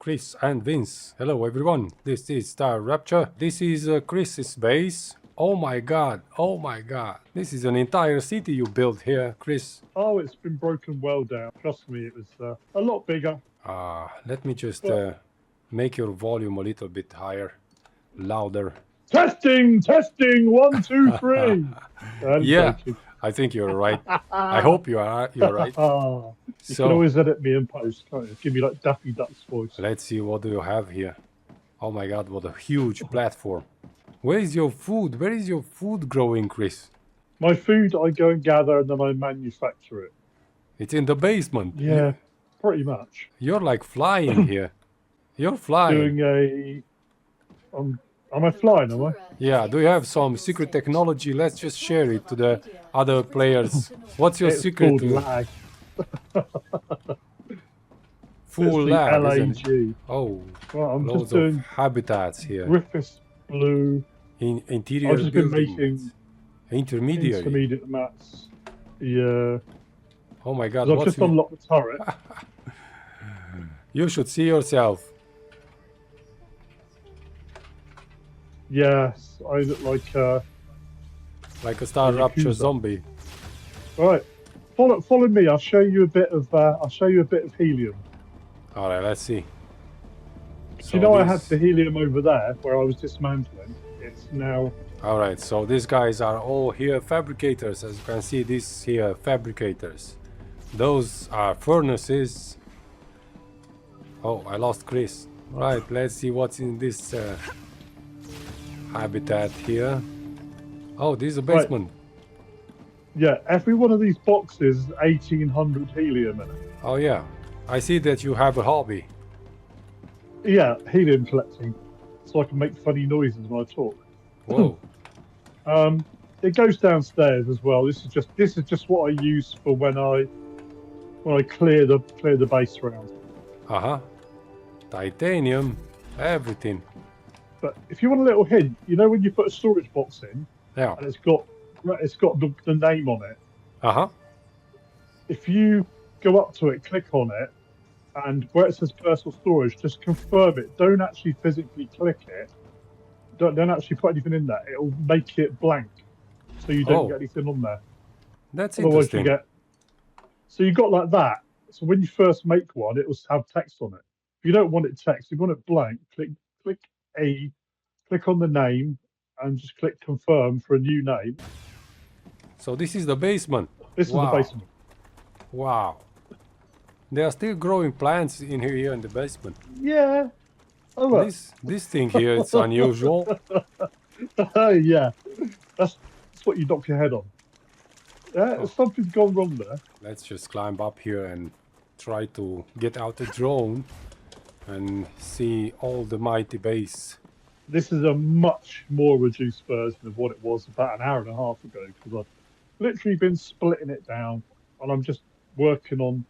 Chris and Vince. Hello everyone, this is Star Rupture. This is Chris's base. Oh my god, this is an entire city you built here, Chris. Oh, it's been broken well down. Trust me, it was a lot bigger. Let me just make your volume a little bit higher, louder. Testing, 1, 2, 3. Yeah, I think you're right. I hope you're right. You can always edit me in post, can't you? Give me like Daffy Duck's voice. Let's see, what do you have here? Oh my god, what a huge platform. Where is your food? Where is your food growing, Chris? My food, I go and gather and then I manufacture it. It's in the basement. Yeah, pretty much. You're like flying here. You're flying. Doing am I flying, am I? Yeah, do you have some secret technology? Let's just share it to the other players. What's your secret? Lag. Full lag, LAG. isn't it? Oh, well, I'm loads just doing of habitats here. Griffiths Blue. Interior I've just been buildings. making intermediate mats. Yeah. Oh my god, I've just unlocked the turret. You should see yourself. Yes, I look like a Star Rupture zombie. Right, follow me. I'll show you a bit of helium. All right, let's see. So you know, I had the helium over there where I was dismantling. It's now. All right, so these guys are all here fabricators. As you can see, these here fabricators. Those are furnaces. Oh, I lost Chris. All right, let's see what's in this habitat here. Oh, this is a basement. Right. Yeah, every one of these boxes is 1800 helium in it. Oh yeah, I see that you have a hobby. Yeah, helium collecting, so I can make funny noises when I talk. Whoa. It goes downstairs as well. This is just what I use for when I clear the base round. Titanium, everything. But if you want a little hint, you know when you put a storage box in, yeah, and it's got the name on it. If you go up to it, click on it, and where it says personal storage, just confirm it. Don't actually physically click it. Don't actually put anything in there. It'll make it blank, so you don't get anything on there. That's Otherwise interesting. So you got like that. So when you first make one, it will have text on it. If you don't want it text, you want it blank. Click on the name, and just click confirm for a new name. So this is the basement. This is the basement. Wow. There are still growing plants in here in the basement. Yeah. Oh, well. This thing here, it's unusual. Yeah. That's what you knock your head on. Yeah, something's gone wrong there. Let's just climb up here and try to get out the drone and see all the mighty base. This is a much more reduced version of what it was about an hour and a half ago, because I've literally been splitting it down, and I'm just working on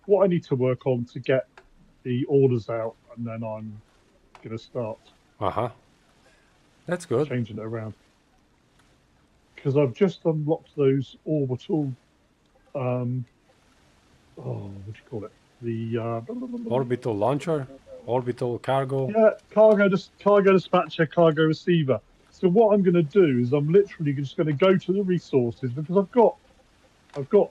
what I need to work on to get the orders out, and then I'm going to start. That's good. Changing it around. Because I've just unlocked those orbital, what do you call it? The orbital launcher, orbital cargo. Yeah, cargo dispatcher, cargo receiver. So what I'm going to do is I'm literally just going to go to the resources, because I've got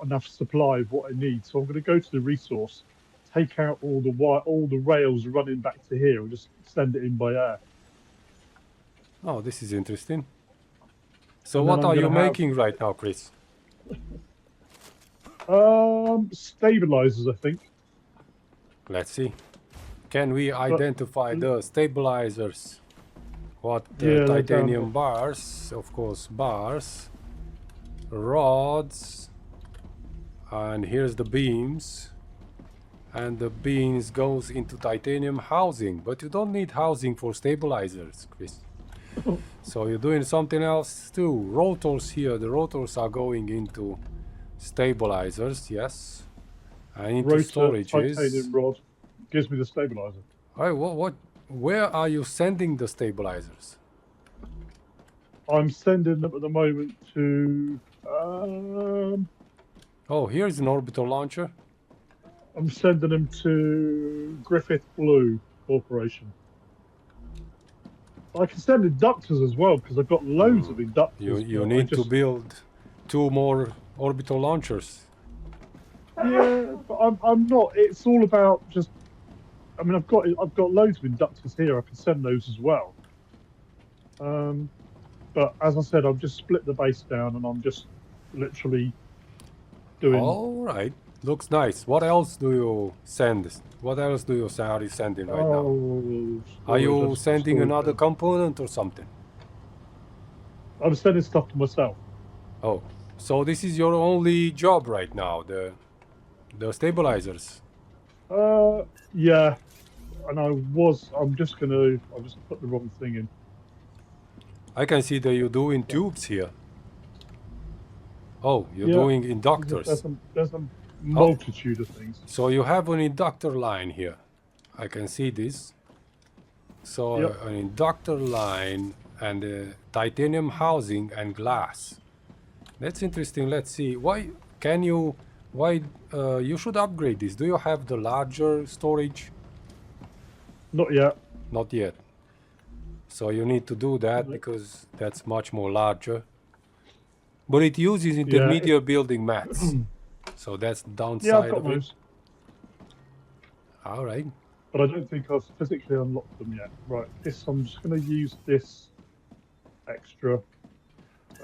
enough supply of what I need. So I'm going to go to the resource, take out all the rails running back to here, and just send it in by air. Oh, this is interesting. So what are you making right now, Chris? Stabilizers, I think. Let's see. Can we identify the stabilizers? What titanium bars, of course, bars, rods, and here's the beams, and the beams goes into titanium housing, but you don't need housing for stabilizers, Chris. So you're doing something else too. Rotors here, the rotors are going into stabilizers, yes, and into storages. Titanium rod gives me the stabilizer. Oh, where are you sending the stabilizers? I'm sending them at the moment to oh, here's an orbital launcher. I'm sending them to Griffith Blue. Corporation. I can send inductors as well because I've got loads of inductors. You need to build 2 more orbital launchers. Yeah, but I'm not. It's all about just. I mean, I've got loads of inductors here. I can send those as well. But as I said, I've just split the base down, and I'm just literally doing. All right, looks nice. What else do you send? What else are you sending right now? Are you sending another component or something? I'm sending stuff to myself. Oh, so this is your only job right now, the stabilizers. Yeah, and I'm just put the wrong thing in. I can see that you're doing tubes here. Oh, you're doing inductors. There's a multitude of things. So you have an inductor line here. I can see this. So an inductor line and a titanium housing and glass. That's interesting. Let's see. Why you should upgrade this. Do you have the larger storage? Not yet. Not yet. So you need to do that because that's much more larger. But it uses intermediate building mats. So that's the downside of it. All right. But I don't think I've physically unlocked them yet. Right, I'm just going to use this extra.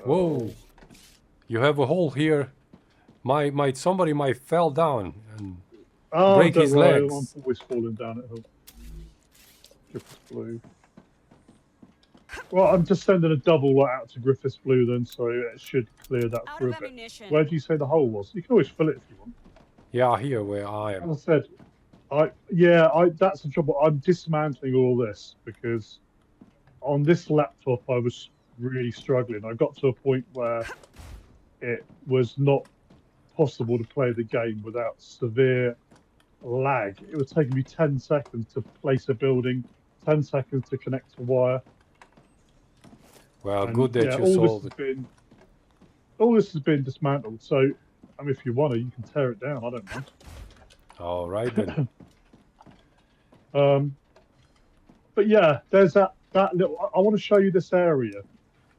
Whoa. You have a hole here. Somebody might fell down and break his legs. I'm always falling down at home. Griffiths Blue. Well, I'm just sending a double out to Griffiths Blue then, so it should clear that for a bit. Where do you say the hole was? You can always fill it if you want. Yeah, here where I am. As I said, that's the trouble. I'm dismantling all this because on this laptop I was really struggling. I got to a point where it was not possible to play the game without severe lag. It was taking me 10 seconds to place a building, 10 seconds to connect a wire. Well, good that you solved it. All this has been dismantled, so I mean, if you want to, you can tear it down. I don't mind. All right then. But yeah, there's that little. I want to show you this area.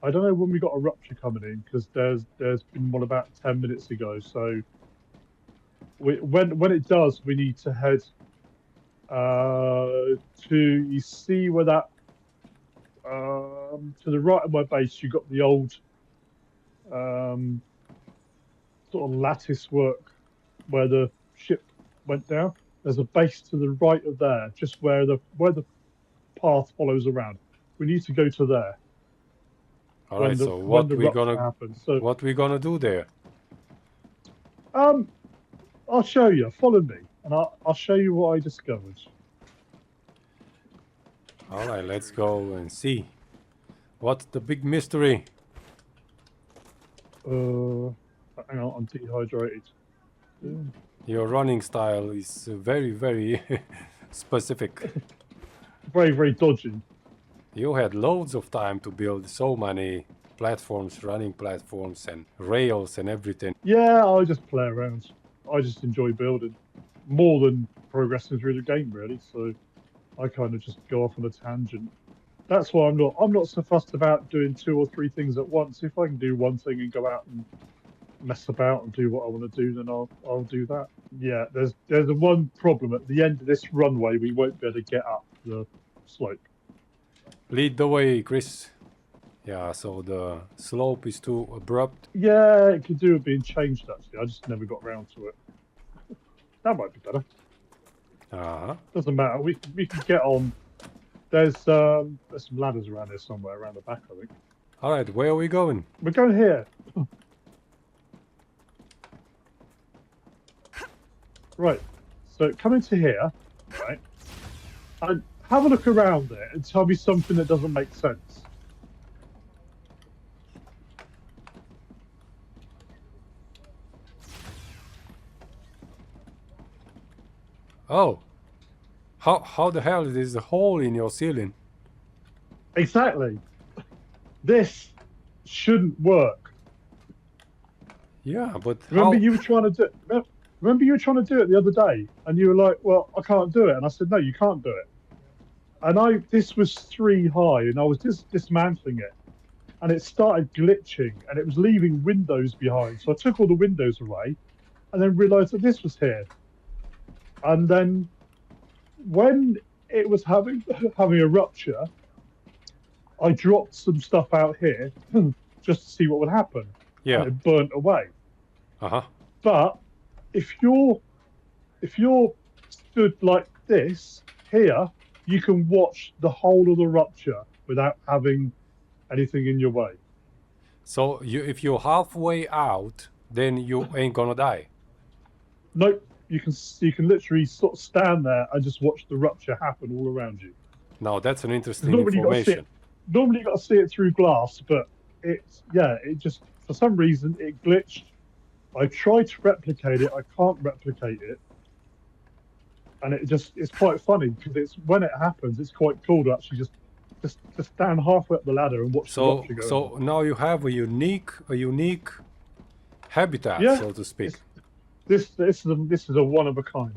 I don't know when we got a rupture coming in because there's been one about 10 minutes ago. So when it does, we need to head to. You see where that. To the right of my base, you got the old sort of lattice work where the ship went down. There's a base to the right of there, just where the path follows around. We need to go to there. All right. So what we gonna do there? I'll show you. Follow me, and I'll show you what I discovered. All right, let's go and see. What's the big mystery? Hang on, I'm dehydrated. Your running style is very, very specific. Very, very dodgy. You had loads of time to build so many platforms, running platforms and rails and everything. Yeah, I just play around. I just enjoy building more than progressing through the game, really. So I kind of just go off on a tangent. That's why I'm not so fussed about doing 2 or 3 things at once. If I can do one thing and go out and mess about and do what I want to do, then I'll do that. Yeah, there's the one problem at the end of this runway. We won't be able to get up the slope. Lead the way, Chris. Yeah, so the slope is too abrupt. Yeah, it could do with being changed, actually. I just never got round to it. That might be better. Doesn't matter. We can get on. There's some ladders around here somewhere, around the back, I think. All right, where are we going? We're going here. Right. So come into here, right, and have a look around there and tell me something that doesn't make sense. Oh, how the hell is the hole in your ceiling? Exactly. This shouldn't work. Yeah, but remember you were trying to do. Remember you were trying to do it the other day, and you were like, "Well, I can't do it," and I said, "No, you can't do it." And this was 3 high, and I was just dismantling it, and it started glitching, and it was leaving windows behind. So I took all the windows away, and then realised that this was here. And then when it was having a rupture, I dropped some stuff out here just to see what would happen. Yeah. And it burnt away. Uh-huh. But if you're stood like this here, you can watch the whole of the rupture without having anything in your way. So if you're halfway out, then you ain't gonna die. Nope. You can literally sort of stand there and just watch the rupture happen all around you. Now that's an interesting information. Normally you got to see it through glass, but it just, for some reason, it glitched. I tried to replicate it. I can't replicate it. And it's quite funny because when it happens, it's quite cool to actually just stand halfway up the ladder and watch the rupture go. So now you have a unique habitat, so to speak. This is a one of a kind.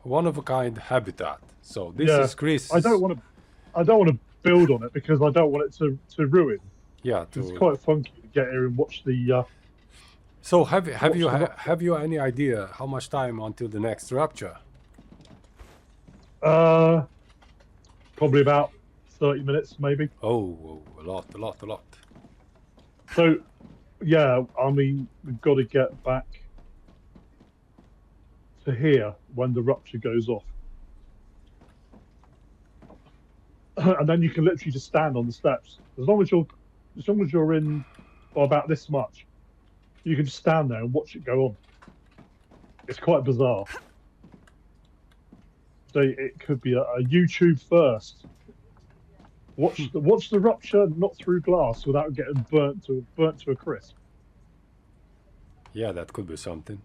One of a kind habitat. So this is Chris. I don't want to build on it because I don't want it to ruin. Yeah, it's quite funky to get here and watch the. So have you any idea how much time until the next rupture? Probably about 30 minutes, maybe. Oh, a lot. So, yeah, I mean, we've got to get back to here when the rupture goes off. And then you can literally just stand on the steps. As long as you're in about this much, you can just stand there and watch it go on. It's quite bizarre. So it could be a YouTube first. Watch the rupture, not through glass, without getting burnt to a crisp. Yeah, that could be something.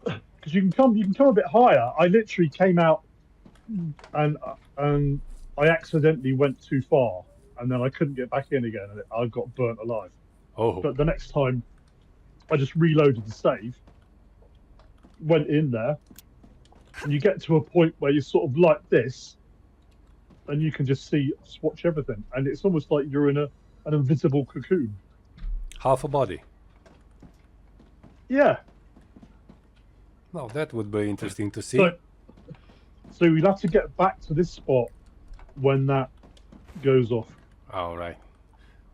Because you can come a bit higher. I literally came out, and I accidentally went too far, and then I couldn't get back in again, and I got burnt alive. Oh. But the next time, I just reloaded the save, went in there, and you get to a point where you're sort of like this, and you can just watch everything, and it's almost like you're in an invisible cocoon. Half a body. Yeah. Well, that would be interesting to see. So we'll have to get back to this spot when that goes off. All right.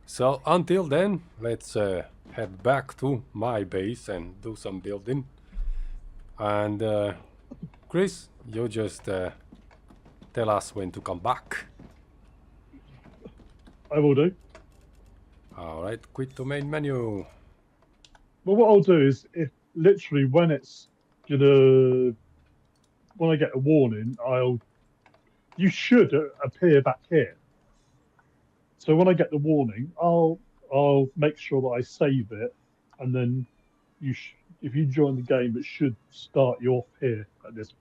So until then, let's head back to my base and do some building. And Chris, you just tell us when to come back. I will do. All right, quit to main menu. Well, what I'll do is, if literally when I get a warning, you should appear back here. So when I get the warning, I'll make sure that I save it, and then if you join the game, it should start you off here at this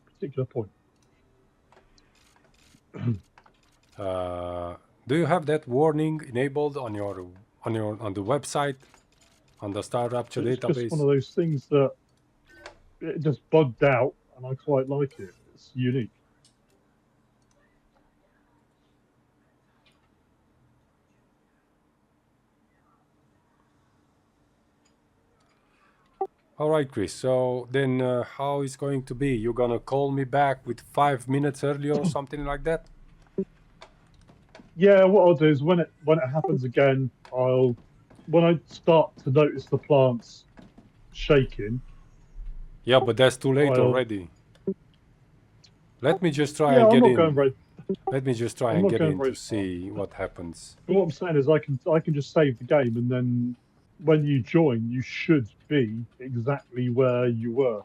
particular point. Do you have that warning enabled on the website, on the Star Rupture database? It's just one of those things that it just bugged out, and I quite like it. It's unique. All right, Chris. So then how is going to be? You're going to call me back with 5 minutes earlier or something like that? Yeah, what I'll do is when it happens again, when I start to notice the plants shaking. Yeah, but that's too late already. Let me just try and get in. Let me just try and get in to see what happens. But what I'm saying is I can just save the game, and then when you join, you should be exactly where you were.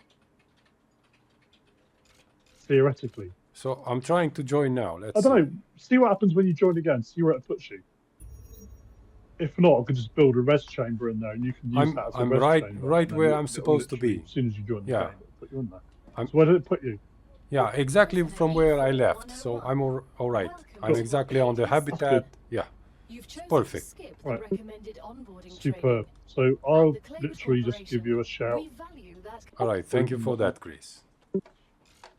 Theoretically. So I'm trying to join now. I don't know. See what happens when you join again. See where it puts you. If not, I could just build a res chamber in there, and you can use that as a res chamber. I'm right where I'm supposed to be. As soon as you join the game, it'll put you in there. So where did it put you? Yeah, exactly from where I left. So I'm all right. I'm exactly on the habitat. Yeah. Perfect. Right. Superb. So I'll literally just give you a shout. All right. Thank you for that, Chris.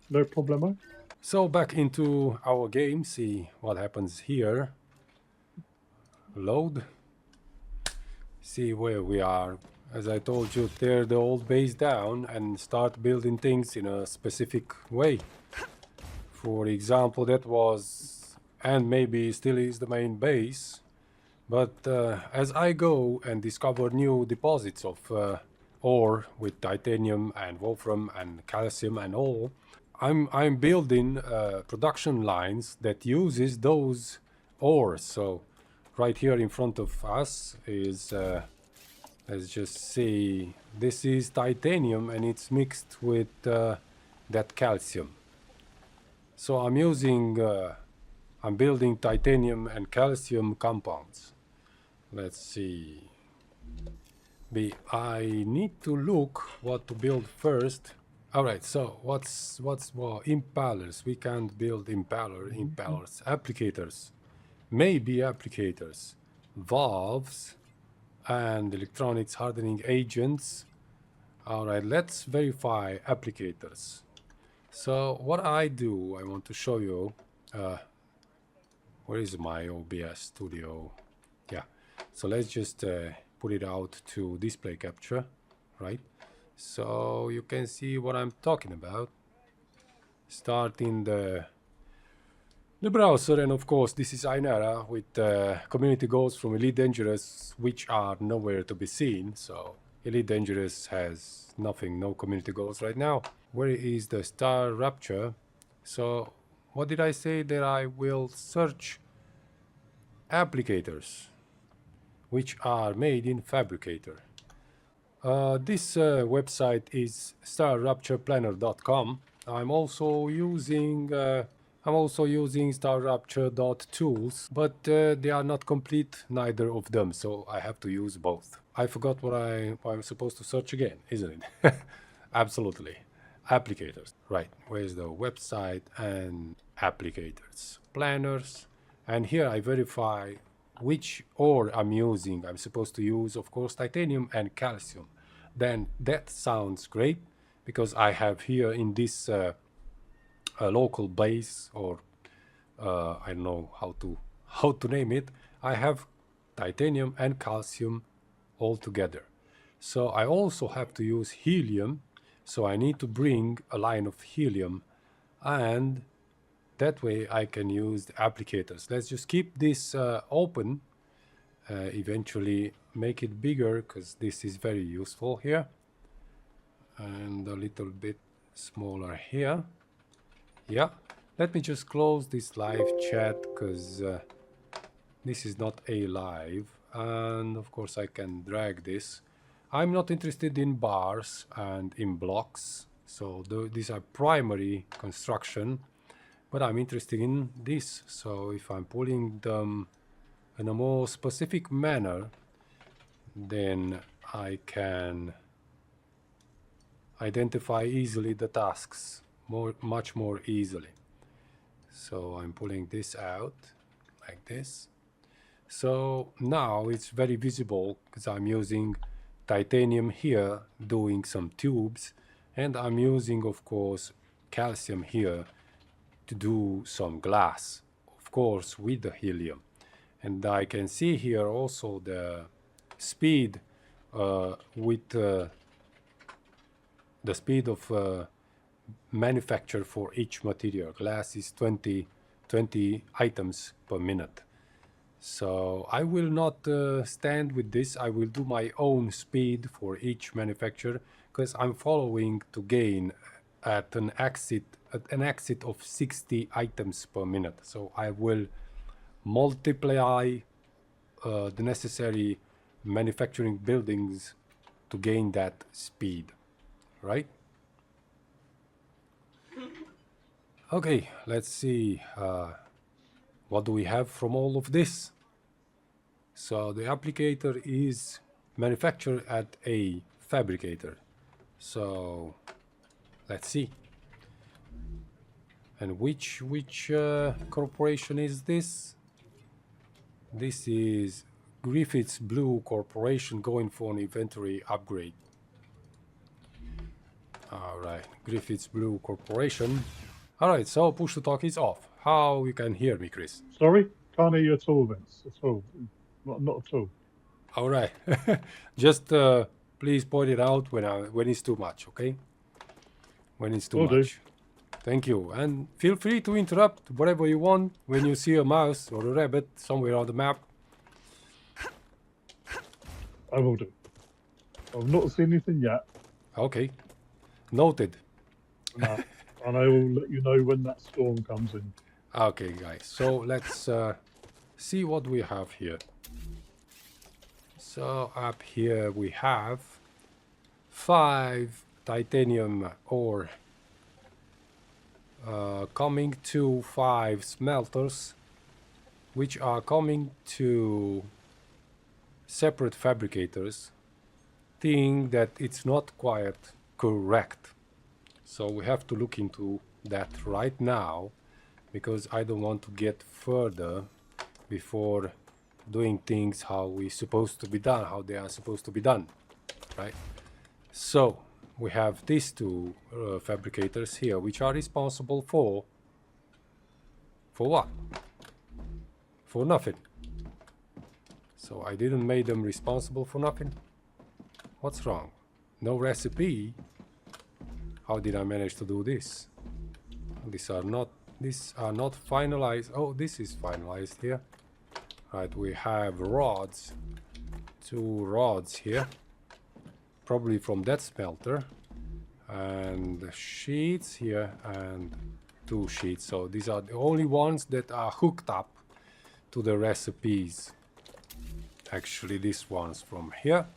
No problemo. So back into our game, see what happens here. Load. See where we are. As I told you, tear the old base down and start building things in a specific way. For example, that was, and maybe still is, the main base. But as I go and discover new deposits of ore with titanium and wolfram and calcium and all, I'm building production lines that uses those ores. So right here in front of us is, let's just say, this is titanium and it's mixed with that calcium. So I'm using, I'm building titanium and calcium compounds. Let's see. I need to look what to build first. All right, so what's well, impellers? We can't build impellers, applicators, maybe applicators, valves, and electronics hardening agents. All right, let's verify applicators. So what I do, I want to show you. Where is my OBS studio? Yeah. So let's just put it out to display capture, right? So you can see what I'm talking about. Start in the browser, and of course this is Ainara with community goals from Elite Dangerous, which are nowhere to be seen. So Elite Dangerous has nothing, no community goals right now. Where is the Star Rupture? So what did I say? That I will search applicators which are made in Fabricator. This website is starruptureplanner.com. I'm also using starrupture.tools, but they are not complete, neither of them, so I have to use both. I forgot what I'm supposed to search again, isn't it? Absolutely. Applicators. Right, where's the website and applicators? Planners. And here I verify which ore I'm using. I'm supposed to use, of course, titanium and calcium. Then that sounds great because I have here in this local base, or I don't know how to name it. I have titanium and calcium all together. So I also have to use helium. So I need to bring a line of helium, and that way I can use the applicators. Let's just keep this open, eventually make it bigger because this is very useful here, and a little bit smaller here. Yeah, let me just close this live chat because this is not a live, and of course I can drag this. I'm not interested in bars and in blocks, so these are primary construction, but I'm interested in this. So if I'm pulling them in a more specific manner, then I can identify easily the tasks much more easily. So I'm pulling this out like this. So now it's very visible because I'm using titanium here doing some tubes, and I'm using, of course, calcium here to do some glass, of course, with the helium. And I can see here also the speed with the speed of manufacture for each material. Glass is 20 items per minute. So I will not stand with this. I will do my own speed for each manufacturer because I'm following to gain at an exit of 60 items per minute. So I will multiply the necessary manufacturing buildings to gain that speed, right? Okay, let's see. What do we have from all of this? So the applicator is manufactured at a fabricator. So let's see. And which corporation is this? This is Griffiths Blue Corporation going for an inventory upgrade. All right, Griffiths Blue Corporation. Alright, so push to talk is off. How you can hear me, Chris? Sorry? Can't hear you at all, Vince. At all. Not at all. Alright. Just please point it out when it's too much, okay? When it's too much. Thank you. And feel free to interrupt whatever you want when you see a mouse or a rabbit somewhere on the map. I will do. I've not seen anything yet. Okay. Noted. No. And I will let you know when that storm comes in. Okay, guys. So let's see what we have here. So up here we have 5 titanium ore coming to 5 smelters, which are coming to separate fabricators. Think that it's not quite correct. So we have to look into that right now, because I don't want to get further before doing things how we supposed to be done, how they are supposed to be done, right? So we have these 2 fabricators here, which are responsible for what? For nothing. So I didn't make them responsible for nothing. What's wrong? No recipe. How did I manage to do this? These are not finalized. Oh, this is finalized here. Right, we have rods. 2 rods here. Probably from that smelter. And sheets here and 2 sheets. So these are the only ones that are hooked up to the recipes. Actually, these ones from here.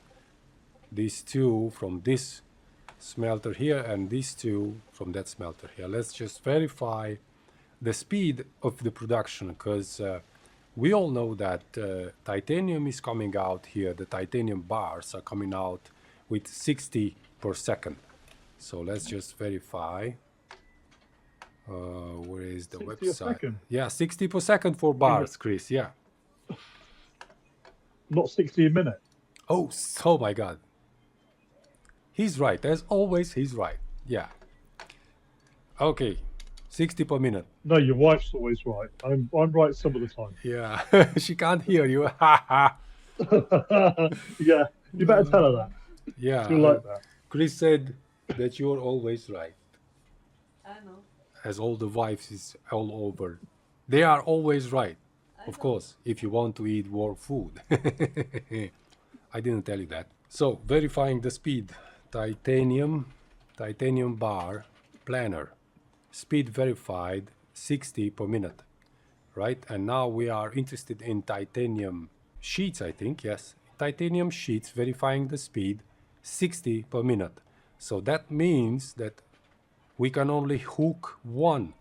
These 2 from this smelter here, and these 2 from that smelter here. Let's just verify the speed of the production, because we all know that titanium is coming out here. The titanium bars are coming out with 60 per second. So let's just verify. Where is the 60 website? a second? Yeah, 60 per second for bars, Chris. Yeah. Not 60 a minute. Oh my God. He's right. As always, he's right. Yeah. Okay. 60 per minute. No, your wife's always right. I'm right some of the time. Yeah. She can't hear you. Yeah, you better tell her that. Yeah. She'll like that. Chris said that you're always right. I know. As all the wives is all over. They are always right. Of course, if you want to eat warm food. I didn't tell you that. So, verifying the speed. Titanium bar planer. Speed verified 60 per minute. Right? And now we are interested in titanium sheets, I think. Yes. Titanium sheets verifying the speed 60 per minute. So that means that we can only hook one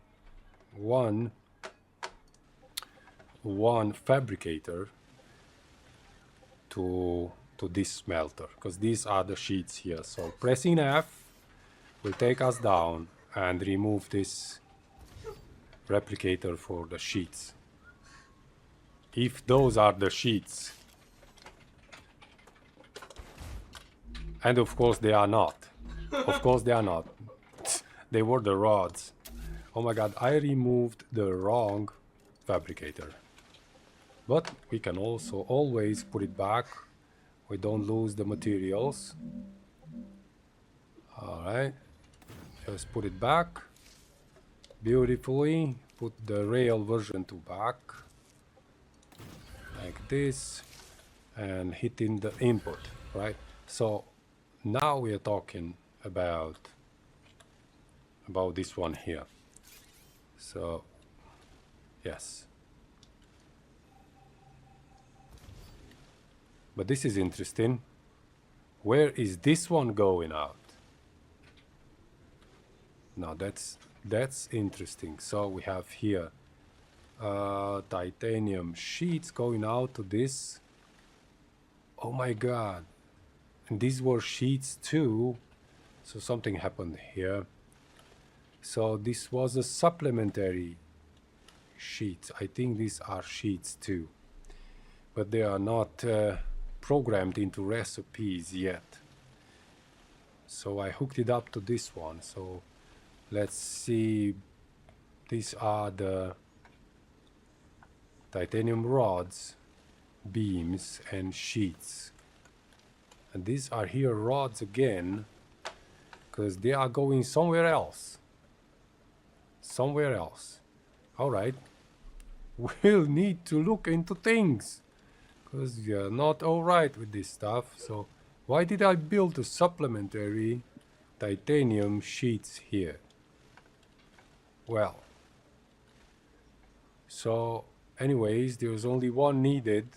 fabricator to this smelter, because these are the sheets here. So pressing F will take us down and remove this replicator for the sheets, if those are the sheets. And of course they are not. Of course they are not. They were the rods. Oh my God, I removed the wrong fabricator. But we can also always put it back. We don't lose the materials. Alright. Just put it back. Beautifully. Put the rail version 2 back. Like this. And hitting the input. Right? So now we are talking about this one here. So yes. But this is interesting. Where is this one going out? Now that's interesting. So we have here titanium sheets going out to this. Oh my God. And these were sheets too. So something happened here. So this was a supplementary sheet. I think these are sheets too. But they are not programmed into recipes yet. So I hooked it up to this one. So let's see these are the titanium rods, beams and sheets. And these are here rods again, because they are going somewhere else. Somewhere else. Alright. We'll need to look into things, because we are not alright with this stuff. So why did I build a supplementary titanium sheets here? Well, so anyways, there's only one needed.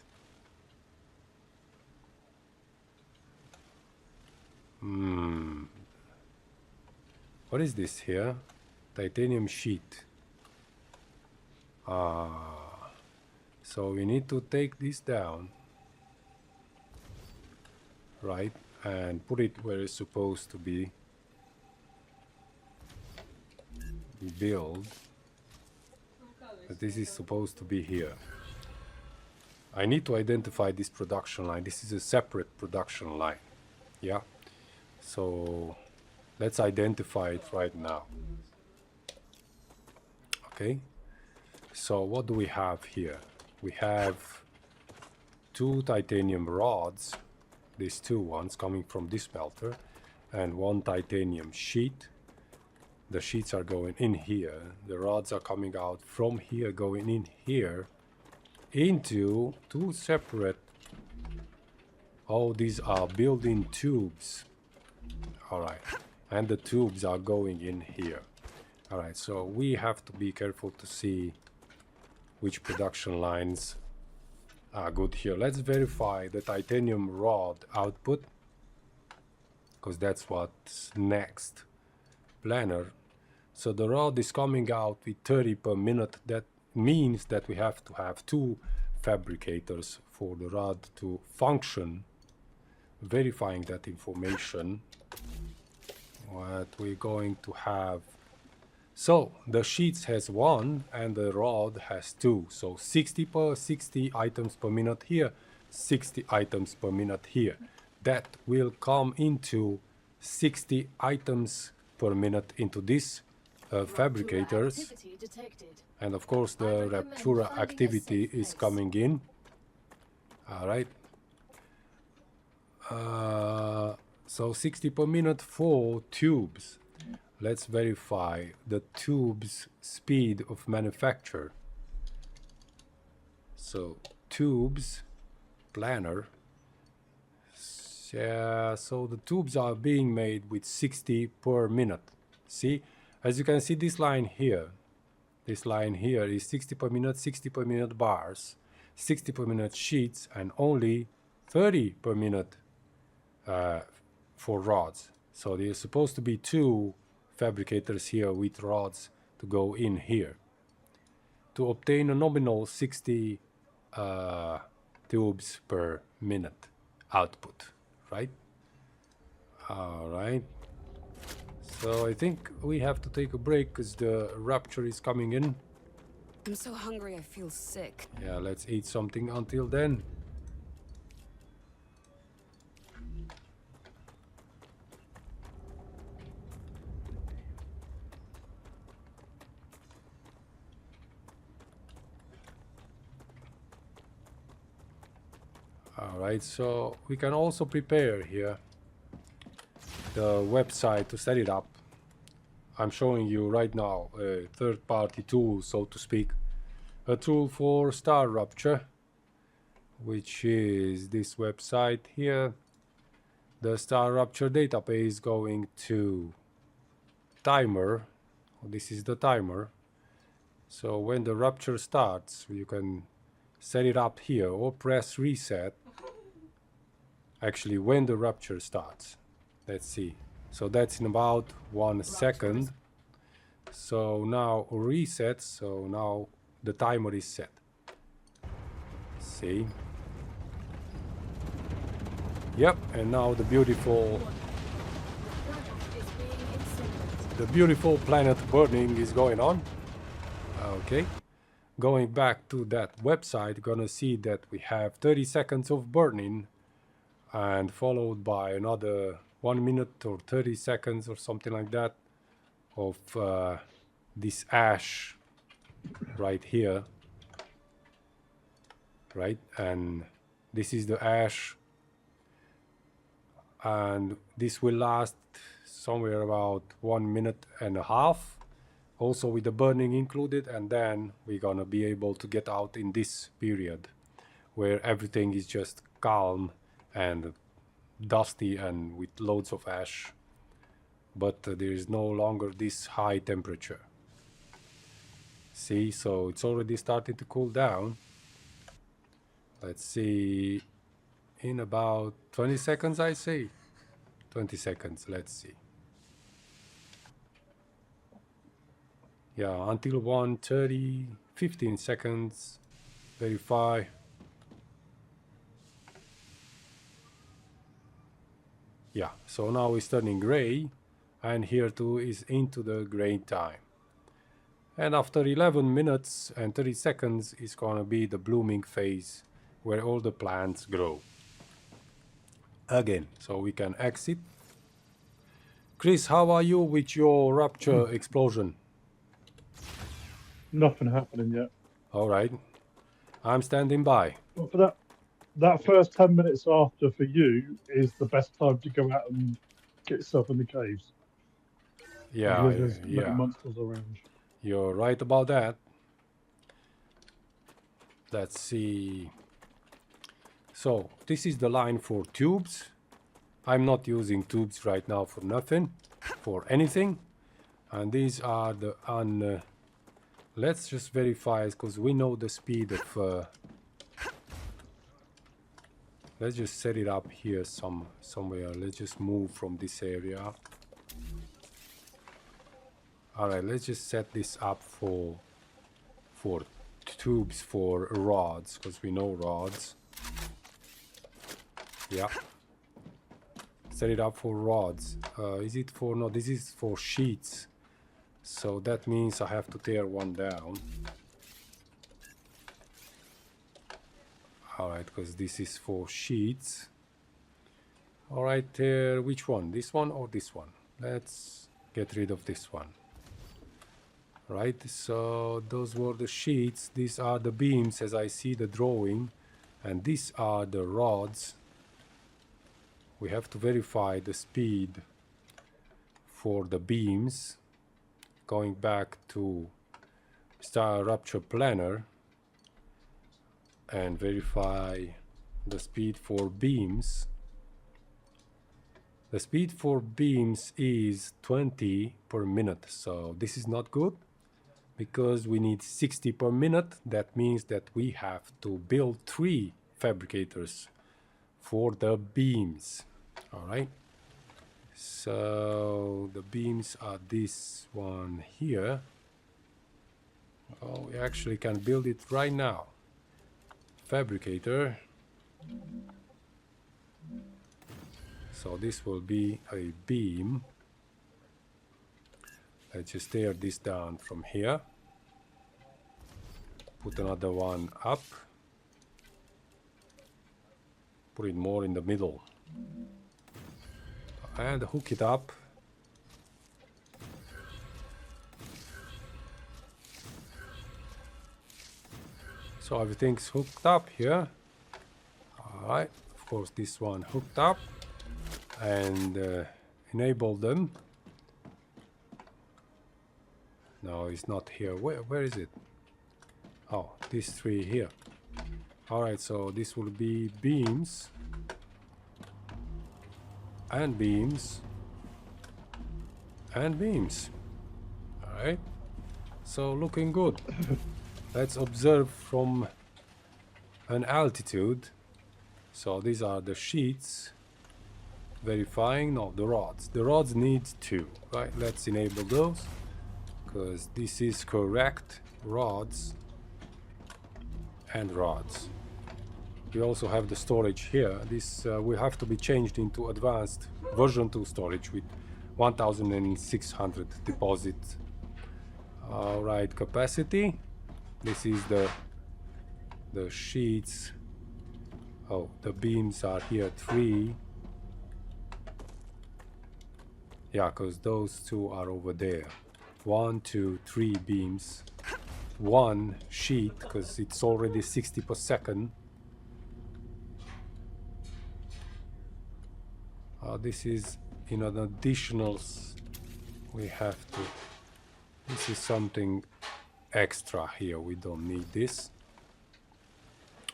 What is this here? Titanium sheet. So we need to take this down, right, and put it where it's supposed to be. Build. But this is supposed to be here. I need to identify this production line. This is a separate production line. Yeah. So let's identify it right now. Okay. So what do we have here? We have two titanium rods, these two ones coming from this smelter, and one titanium sheet. The sheets are going in here. The rods are coming out from here, going in here into two separate. Oh, these are built-in tubes. Alright. And the tubes are going in here. Alright, so we have to be careful to see which production lines are good here. Let's verify the titanium rod output, because that's what's next. Planner. So the rod is coming out with 30 per minute. That means that we have to have two fabricators for the rod to function. Verifying that information. What we're going to have. So the sheets has one and the rod has two. So 60 items per minute here, 60 items per minute here. That will come into 60 items per minute into this fabricators. And of course the Ruptura activity is coming in. Alright. So 60 per minute for tubes. Let's verify the tube's speed of manufacture. So tubes planner. Yeah, so the tubes are being made with 60 per minute. See, as you can see, this line here is 60 per minute bars, 60 per minute sheets, and only 30 per minute for rods. So there's supposed to be two fabricators here with rods to go in here to obtain a nominal 60 tubes per minute output, right? All right. So I think we have to take a break because the Rupture is coming in. I'm so hungry I feel sick. Yeah, let's eat something until then. Alright, so we can also prepare here the website to set it up. I'm showing you right now a third-party tool, so to speak. A tool for Star Rupture, which is this website here. The Star Rupture database going to timer. This is the timer. So when the Rupture starts, you can set it up here or press reset. Actually, when the Rupture starts. Let's see. So that's in about 1 second. So now reset. So now the timer is set. See? Yep, and now the beautiful planet burning is going on. Okay. Going back to that website, gonna see that we have 30 seconds of burning and followed by another 1 minute or 30 seconds or something like that of this ash right here, right? And this is the ash, and this will last somewhere about 1.5 minutes, also with the burning included, and then we're gonna be able to get out in this period where everything is just calm and dusty and with loads of ash, but there is no longer this high temperature. See, so it's already starting to cool down. Let's see, in about 20 seconds, I say 20 seconds. Let's see. Yeah, until 1:30, 15 seconds. Verify. Yeah, so now it's turning gray, and here too is into the gray time. And after 11 minutes and 30 seconds is gonna be the blooming phase where all the plants grow. Again, so we can exit. Chris, how are you with your Rupture explosion? Nothing happening yet. All right, I'm standing by. But for that first 10 minutes after for you is the best time to go out and get yourself in the caves. Yeah, there's yeah. no monsters around. You're right about that. Let's see. So this is the line for tubes. I'm not using tubes right now for nothing, for anything. And these are the let's just verify, because we know the speed of let's just set it up here somewhere. Let's just move from this area. All right, let's just set this up for tubes for rods, because we know rods. Yeah. Set it up for rods. Is it for, no, this is for sheets. So that means I have to tear one down. Alright, because this is for sheets. Alright, which one? This one or this one? Let's get rid of this one. Right, so those were the sheets. These are the beams as I see the drawing. And these are the rods. We have to verify the speed for the beams. Going back to Star Rupture Planner and verify the speed for beams. The speed for beams is 20 per minute, so this is not good because we need 60 per minute. That means that we have to build 3 fabricators for the beams. All right, so the beams are this one here. Oh, we actually can build it right now. Fabricator. So this will be a beam. Let's just tear this down from here. Put another one up. Put it more in the middle. And hook it up. So everything's hooked up here. Alright, of course this one hooked up. And enable them. No, it's not here. Where is it? Oh, these 3 here. Alright, so this will be beams. And beams. And beams. Alright. So looking good. Let's observe from an altitude. So these are the sheets. Verifying, no, the rods. The rods need 2, right? Let's enable those because this is correct. Rods and rods. We also have the storage here. This will have to be changed into advanced version 2 storage with 1600 deposit. All right, capacity. This is the sheets. Oh, the beams are here 3. Yeah, because those 2 are over there. 1, 2, 3 beams. one sheet because it's already 60 per second. This is in an additionals. We have to. This is something extra here. We don't need this.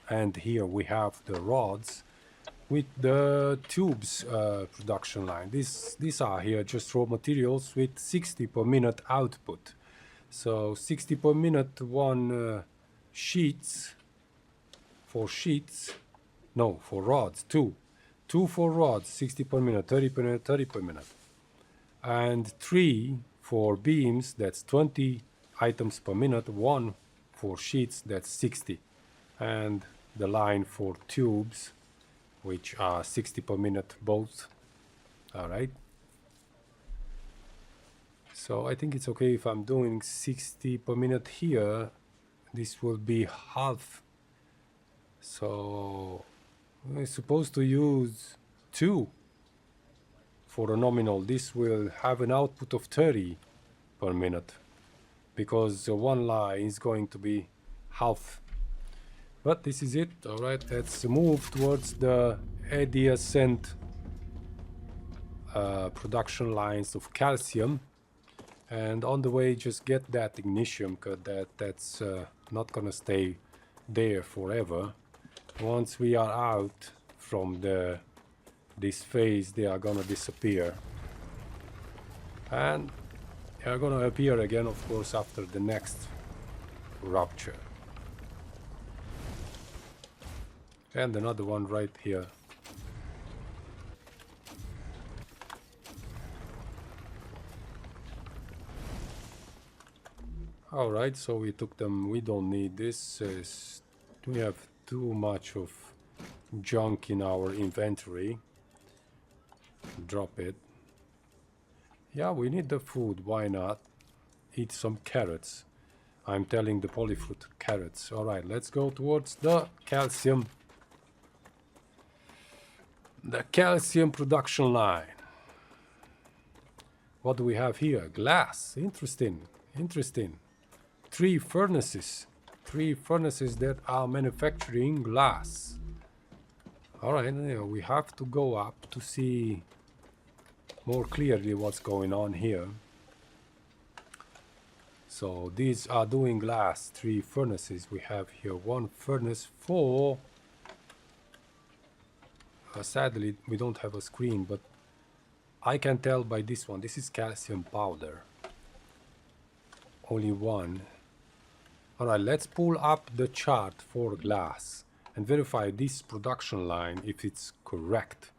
And here we have the rods with the tubes production line. These are here just raw materials with 60 per minute output. So 60 per minute, one sheets, 4 sheets, no, for rods, 2 for rods, 60 per minute, 30 per minute, 30 per minute. And 3 for beams, that's 20 items per minute, 1 for sheets, that's 60. And the line for tubes, which are 60 per minute both. All right. So I think it's okay if I'm doing 60 per minute here. This will be half. So we're supposed to use 2 for a nominal. This will have an output of 30 per minute because one line is going to be half. But this is it. All right, let's move towards the adjacent production lines of calcium. And on the way, just get that ignition, because that's not gonna stay there forever. Once we are out from this phase, they are gonna disappear. And they are gonna appear again, of course, after the next rupture. And another one right here. Alright, so we took them. We don't need this. We have too much of junk in our inventory. Drop it. Yeah, we need the food. Why not? Eat some carrots. I'm telling the polyfruit carrots. Alright, let's go towards the calcium. The calcium production line. What do we have here? Glass. Interesting. Interesting. 3 furnaces. 3 furnaces that are manufacturing glass. Alright, we have to go up to see more clearly what's going on here. So these are doing glass. 3 furnaces. We have here 1 furnace for... sadly, we don't have a screen, but I can tell by this one. This is calcium powder. Only 1. Alright, let's pull up the chart for glass and verify this production line if it's correct.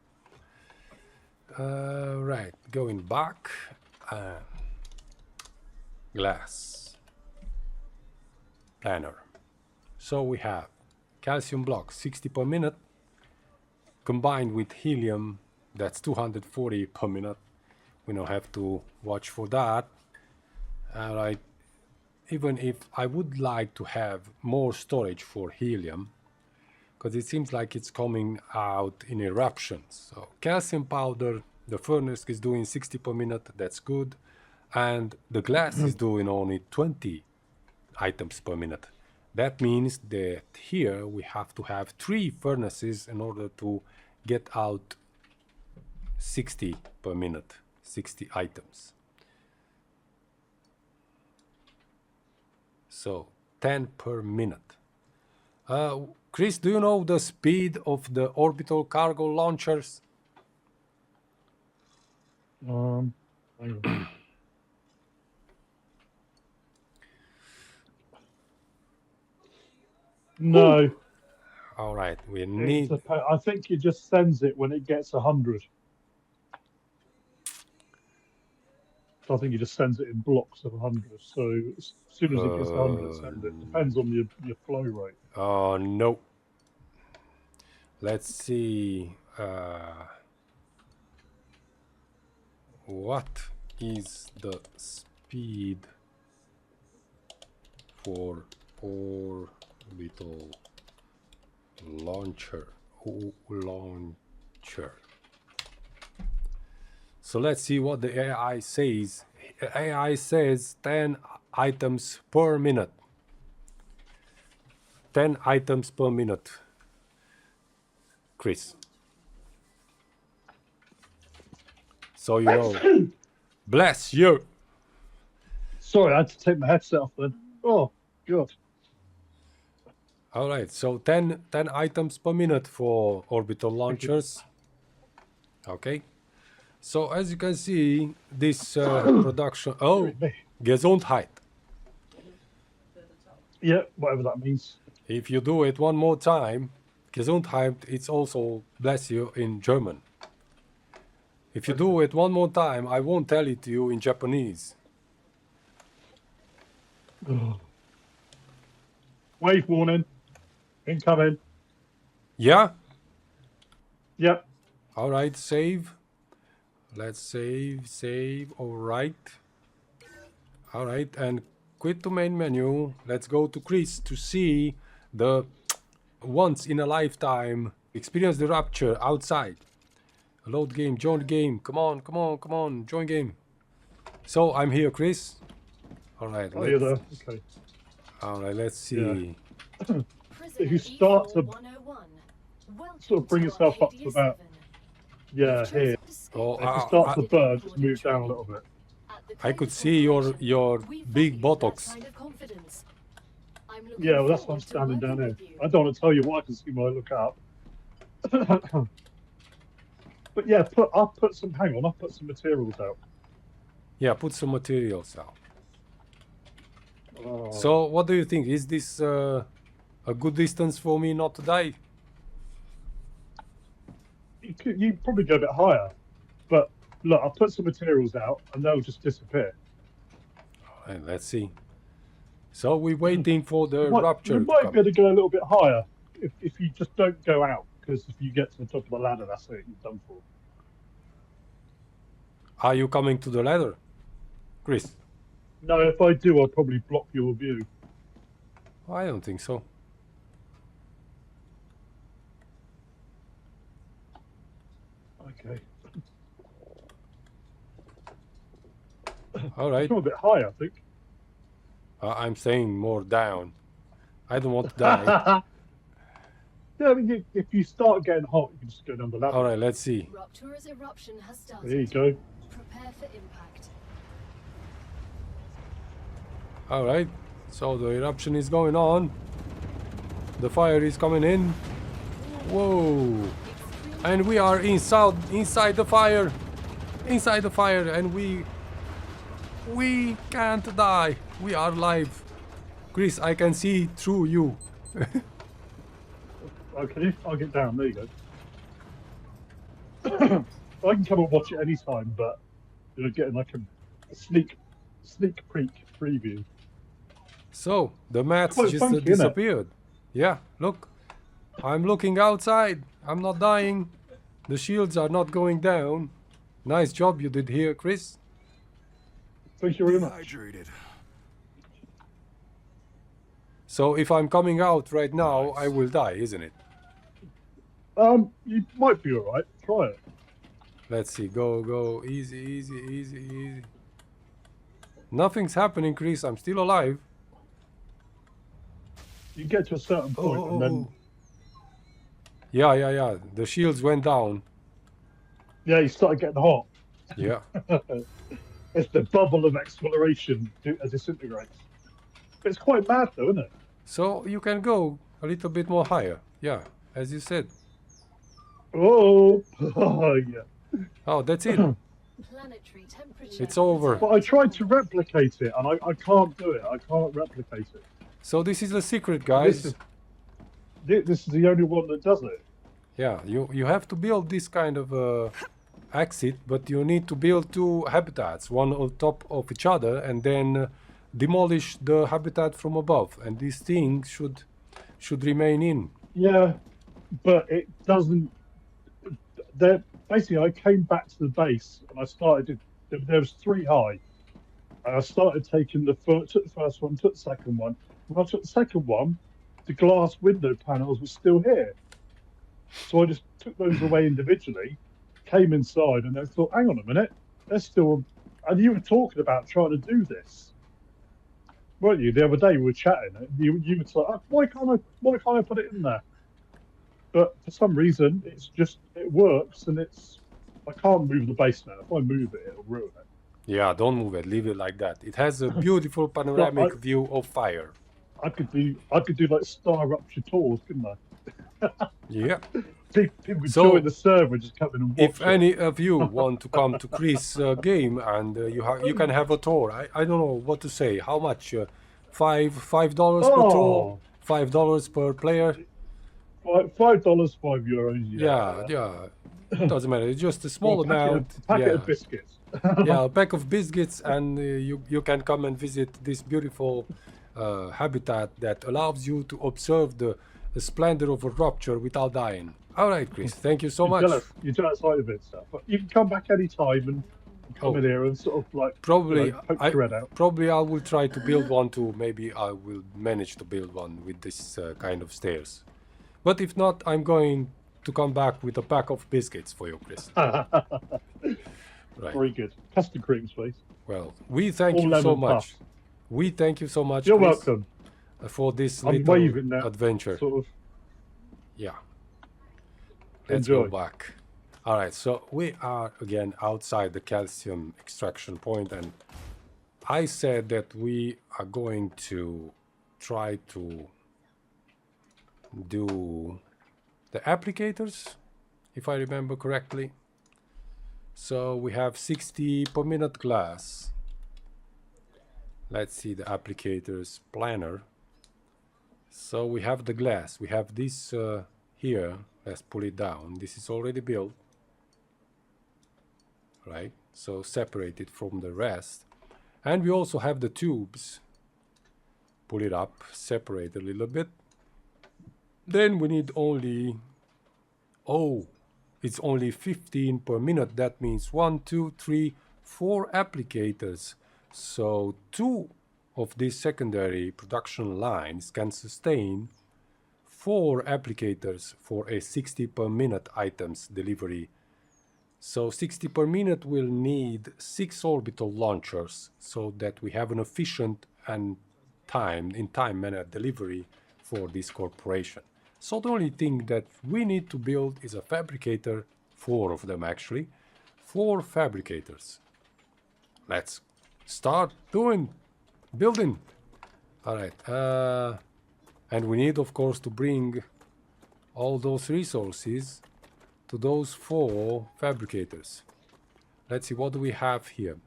Right, going back. Glass. Planner. So we have calcium block 60 per minute. Combined with helium, that's 240 per minute. We don't have to watch for that. Alright, even if I would like to have more storage for helium, because it seems like it's coming out in eruptions. So calcium powder, the furnace is doing 60 per minute, that's good. And the glass is doing only 20 items per minute. That means that here we have to have 3 furnaces in order to get out 60 per minute, 60 items. So 10 per minute. Chris, do you know the speed of the orbital cargo launchers? Hang on. No. All right, we need... I think it just sends it when it gets 100. So I think it just sends it in blocks of 100. So as soon as it gets 100, send it. Depends on your flow rate. Oh, no. Let's see. What is the speed for orbital launcher? So let's see what the AI says. AI says 10 items per minute. 10 items per minute. Chris. So you know. Bless you. Sorry, I had to take my headset off then. Oh, God. All right, so 10 items per minute for orbital launchers. Okay. So as you can see, this production... Oh, Gesundheit. Yeah, whatever that means. If you do it one more time, Gesundheit, it's also bless you in German. If you do it one more time, I won't tell it to you in Japanese. Wave warning. Incoming. Yeah? Yep. All right, save. Let's save. All right. All right, and quit to main menu. Let's go to Chris to see the once in a lifetime experience the Rupture outside. Load game, join game. Come on, join game. So I'm here, Chris. All right. Oh, you're there. Okay. All right, let's see. Yeah. If you start to sort of bring yourself up to about, yeah, here. Oh, if you start to burn, just move down a little bit. I could see your big buttocks. Yeah, well, that's why I'm standing down here. I don't want to tell you what I can see when I look up. But yeah, I'll put some materials out. Yeah, put some materials out. Oh. So, what do you think? Is this a good distance for me not to die? You probably go a bit higher, but look, I'll put some materials out and they'll just disappear. All right, let's see. So we're waiting for the Rupture. You might be able to go a little bit higher if you just don't go out, because if you get to the top of the ladder, that's it, you're done for. Are you coming to the ladder, Chris? No, if I do, I'll probably block your view. I don't think so. Okay. All right. Come a bit high, I think. I'm saying more down. I don't want to die. Yeah, I mean, if you start getting hot, you can just go down the ladder. All right, let's see. Ruptura's eruption has started. There you go. Prepare for impact. All right. So the eruption is going on. The fire is coming in. Whoa! And we are inside the fire. Inside the fire, and we can't die. We are alive. Chris, I can see through you. Okay, I'll get down. There you go. I can come and watch it anytime, but you're getting like a sneak preview. So the mats Quite just funky, disappeared. Yeah, look. I'm looking outside. I'm not dying. The shields are not going down. Nice job you did here, Chris. Thank you very much. So if I'm coming out right now, I will die, isn't it? You might be alright. Try it. Let's see. Go. Easy. Nothing's happening, Chris. I'm still alive. You get to a certain point and then... Yeah. The shields went down. Yeah, you started getting hot. Yeah. It's the bubble of exploration as disintegrates. It's quite mad though, isn't it? So you can go a little bit more higher. Yeah, as you said. Oh, yeah. Oh, that's it. Planetary temperature. It's over. But I tried to replicate it and I can't do it. I can't replicate it. So this is the secret, guys. This is the only one that does it. Yeah, you have to build this kind of exit, but you need to build two habitats, one on top of each other, and then demolish the habitat from above. And this thing should remain in. Yeah, but it doesn't. Basically, I came back to the base and I started. There was 3 high, and I started taking took the first one, took the second one. When I took the second one, the glass window panels were still here. So I just took those away individually, came inside, and then thought, hang on a minute, there's still... And you were talking about trying to do this. weren't you? The other day we were chatting. You were like, oh, why can't I put it in there? But for some reason, it works, and I can't move the base now. If I move it, it'll ruin it. Yeah, don't move it. Leave it like that. It has a beautiful panoramic view of fire. I could do like Star Rupture tours, couldn't I? Yeah. People could join the server and just come in and watch if any of you want to come to Chris' game and you can have a tour, I don't know what to say. How much? $5 per tour? $5 per player? $5, €5. Yeah. Doesn't matter. It's just a small amount. A packet of biscuits. Yeah, a pack of biscuits, and you can come and visit this beautiful habitat that allows you to observe the splendor of a rupture without dying. All right, Chris. Thank you so much. You're jealous of it, stuff. But you can come back anytime and come in here and sort of like probably poke your head out. Probably I will try to build one too. Maybe I will manage to build one with this kind of stairs. But if not, I'm going to come back with a pack of biscuits for you, Chris. Right. Very good. Custard creams, please. Well, we thank you so much. We thank you so much, You're Chris, welcome. For this little adventure. Sort of. Yeah. Let's go back. All right, so we are again outside the calcium extraction point, and I said that we are going to try to do the applicators, if I remember correctly. So we have 60 per minute glass. Let's see the applicators planner. So we have the glass. We have this here. Let's pull it down. This is already built. Right? So separate it from the rest. And we also have the tubes. Pull it up, separate a little bit. Then we need only, it's only 15 per minute. That means 1, 2, 3, 4 applicators. So 2 of these secondary production lines can sustain 4 applicators for a 60 per minute items delivery. So 60 per minute will need 6 orbital launchers so that we have an efficient and in time manner delivery for this corporation. So the only thing that we need to build is a fabricator, 4 of them actually, 4 fabricators. Let's start building. All right, and we need of course to bring all those resources to those 4 fabricators. Let's see, what do we have here?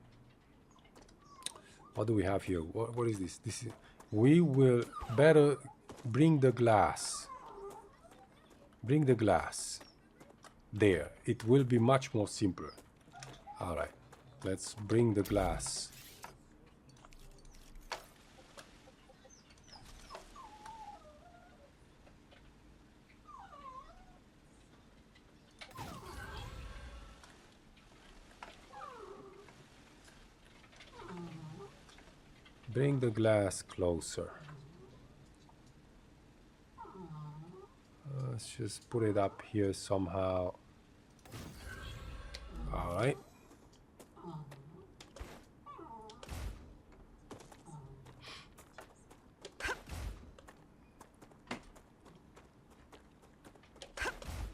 What do we have here? What is this? We will better bring the glass. Bring the glass. There. It will be much more simpler. All right. Let's bring the glass. Bring the glass closer. Let's just put it up here somehow. All right.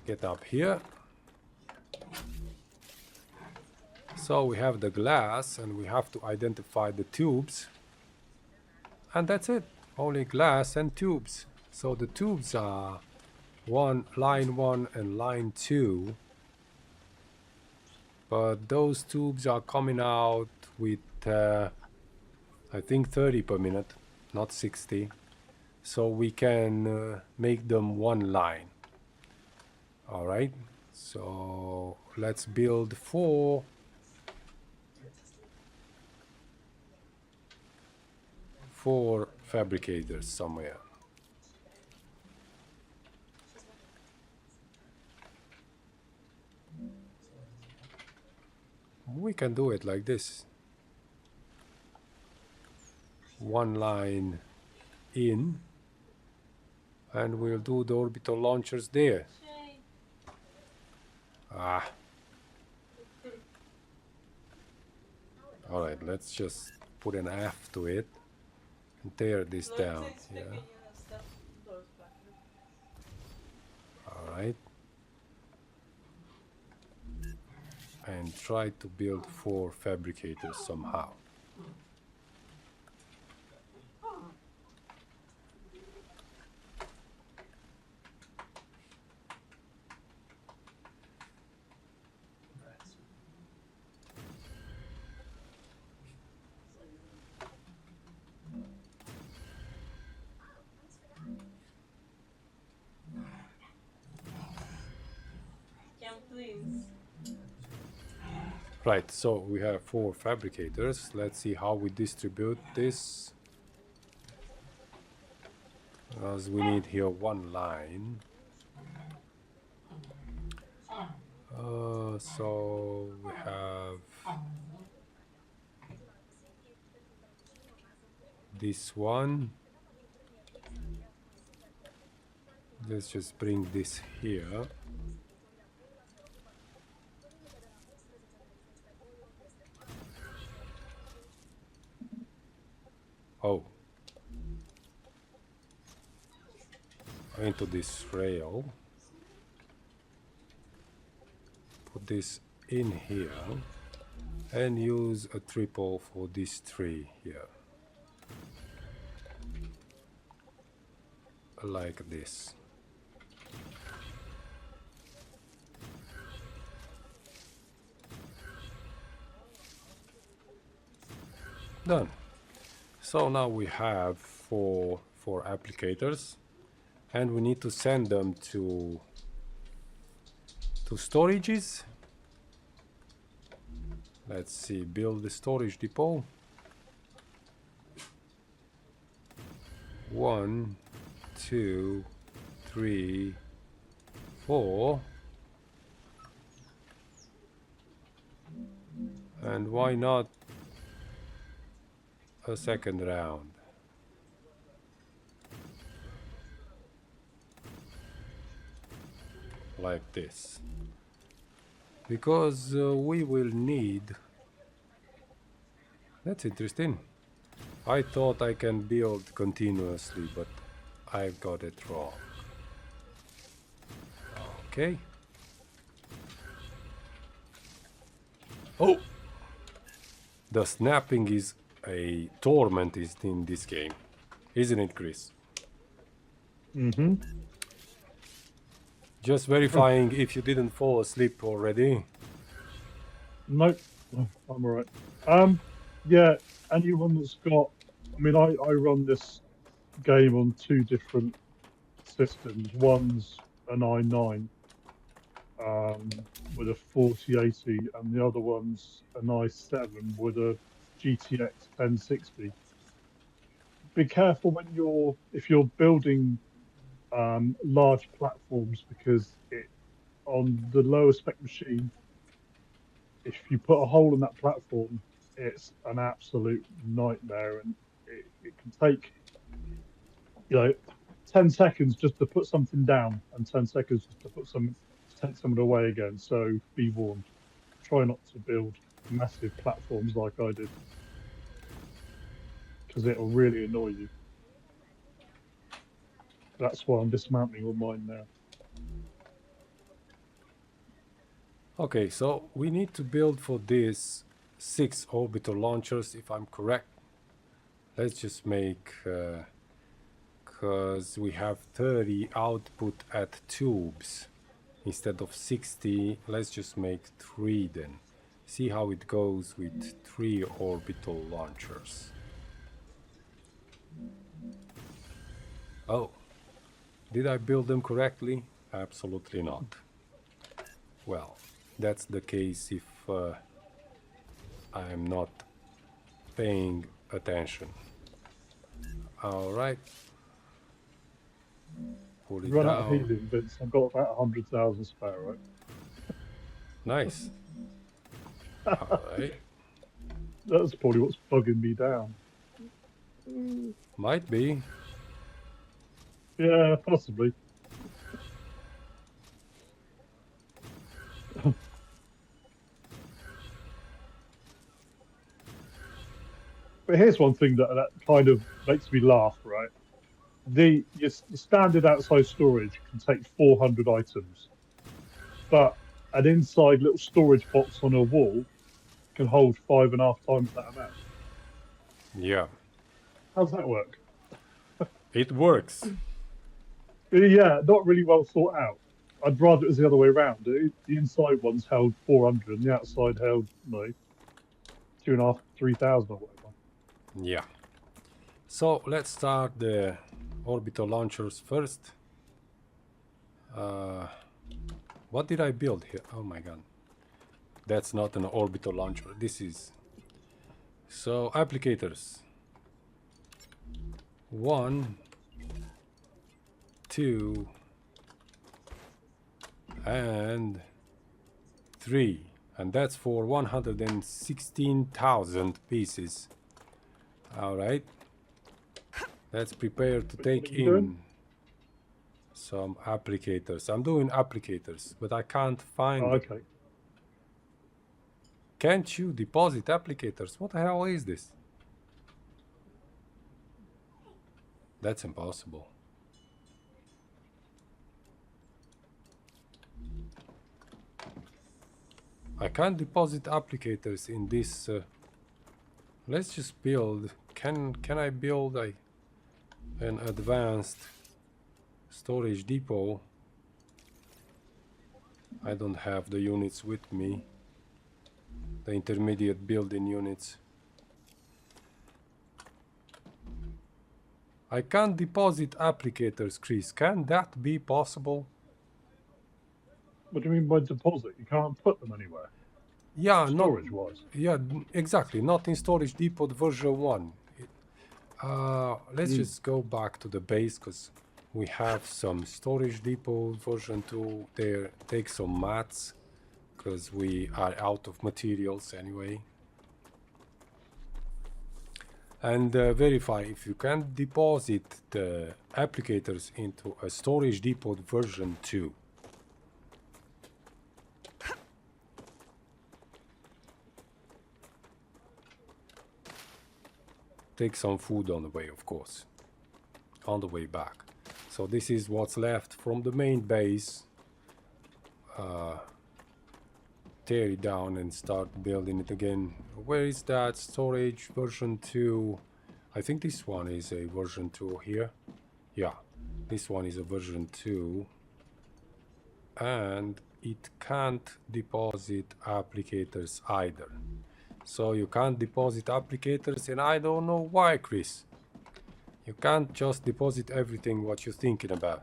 Get up here. So we have the glass and we have to identify the tubes. And that's it. Only glass and tubes. So the tubes are line 1 and line 2. But those tubes are coming out with I think 30 per minute, not 60. So we can make them 1 line. All right. So let's build 4 fabricators somewhere. We can do it like this. 1 line in, and we'll do the orbital launchers there. All right, let's just put an F to it. and tear this down. Yeah. All right. And try to build 4 fabricators somehow. Right, so we have 4 fabricators. Let's see how we distribute this. As we need here 1 line. So we have this one. Let's just bring this here. Oh. Into this rail. Put this in here. And use a triple for these 3 here. Like this. Done. So now we have 4 applicators, and we need to send them to storages. Let's see, build the storage depot. 1, 2, 3, 4. And why not a second round? Like this. Because we will need... That's interesting. I thought I can build continuously, but I got it wrong. Okay. Oh! The snapping is a torment in this game. Isn't it, Chris? Mm-hmm. Just verifying if you didn't fall asleep already. Nope. Oh, I'm alright. Yeah, anyone that's got... I mean, I run this game on 2 different systems. One's an i9 with a 4080, and the other one's an i7 with a GTX 1060. Be careful when if you're building large platforms, because on the lower spec machine, if you put a hole in that platform, it's an absolute nightmare, and it can take 10 seconds just to put something down and 10 seconds just to take something away again. So be warned. Try not to build massive platforms like I did, because it'll really annoy you. That's why I'm dismantling all mine now. Okay, so we need to build for this 6 orbital launchers, if I'm correct. Let's just make, because we have 30 output at tubes instead of 60. Let's just make 3 then. See how it goes with 3 orbital launchers. Oh, did I build them correctly? Absolutely not. Well, that's the case if I'm not paying attention. All right. Pull it Run down. out of helium, Vince. I've got about 100,000 spare, right? Nice. All right. That's probably what's bugging me down. Might be. Yeah, possibly. But here's one thing that kind of makes me laugh, right? Your standard outside storage can take 400 items, but an inside little storage box on a wall can hold 5.5 times that amount. Yeah. How's that work? It works. Yeah, not really well thought out. I'd rather it was the other way around. The inside ones held 400 and the outside held, 2.5, 3,000 or whatever. Yeah. So let's start the orbital launchers first. What did I build here? Oh my god. That's not an orbital launcher. This is... So, applicators. 1, 2, and 3. And that's for 116,000 pieces. Alright. Let's prepare to take in some applicators. I'm doing applicators, but I can't find them. Okay. Can't you deposit applicators? What the hell is this? That's impossible. I can't deposit applicators in this. Let's just build. Can I build an advanced storage depot? I don't have the units with me. The intermediate building units. I can't deposit applicators, Chris. Can that be possible? What do you mean by deposit? You can't put them anywhere. Yeah, storage-wise. Yeah, exactly. Not in storage depot version 1. Let's just go back to the base because we have some storage depot version 2 there. Take some mats because we are out of materials anyway. And verify if you can deposit the applicators into a storage depot version 2. Take some food on the way, of course, on the way back. So this is what's left from the main base. Tear it down and start building it again. Where is that storage version 2? I think this one is a version 2 here. Yeah, this one is a version 2. And it can't deposit applicators either. So you can't deposit applicators, and I don't know why, Chris. You can't just deposit everything what you're thinking about.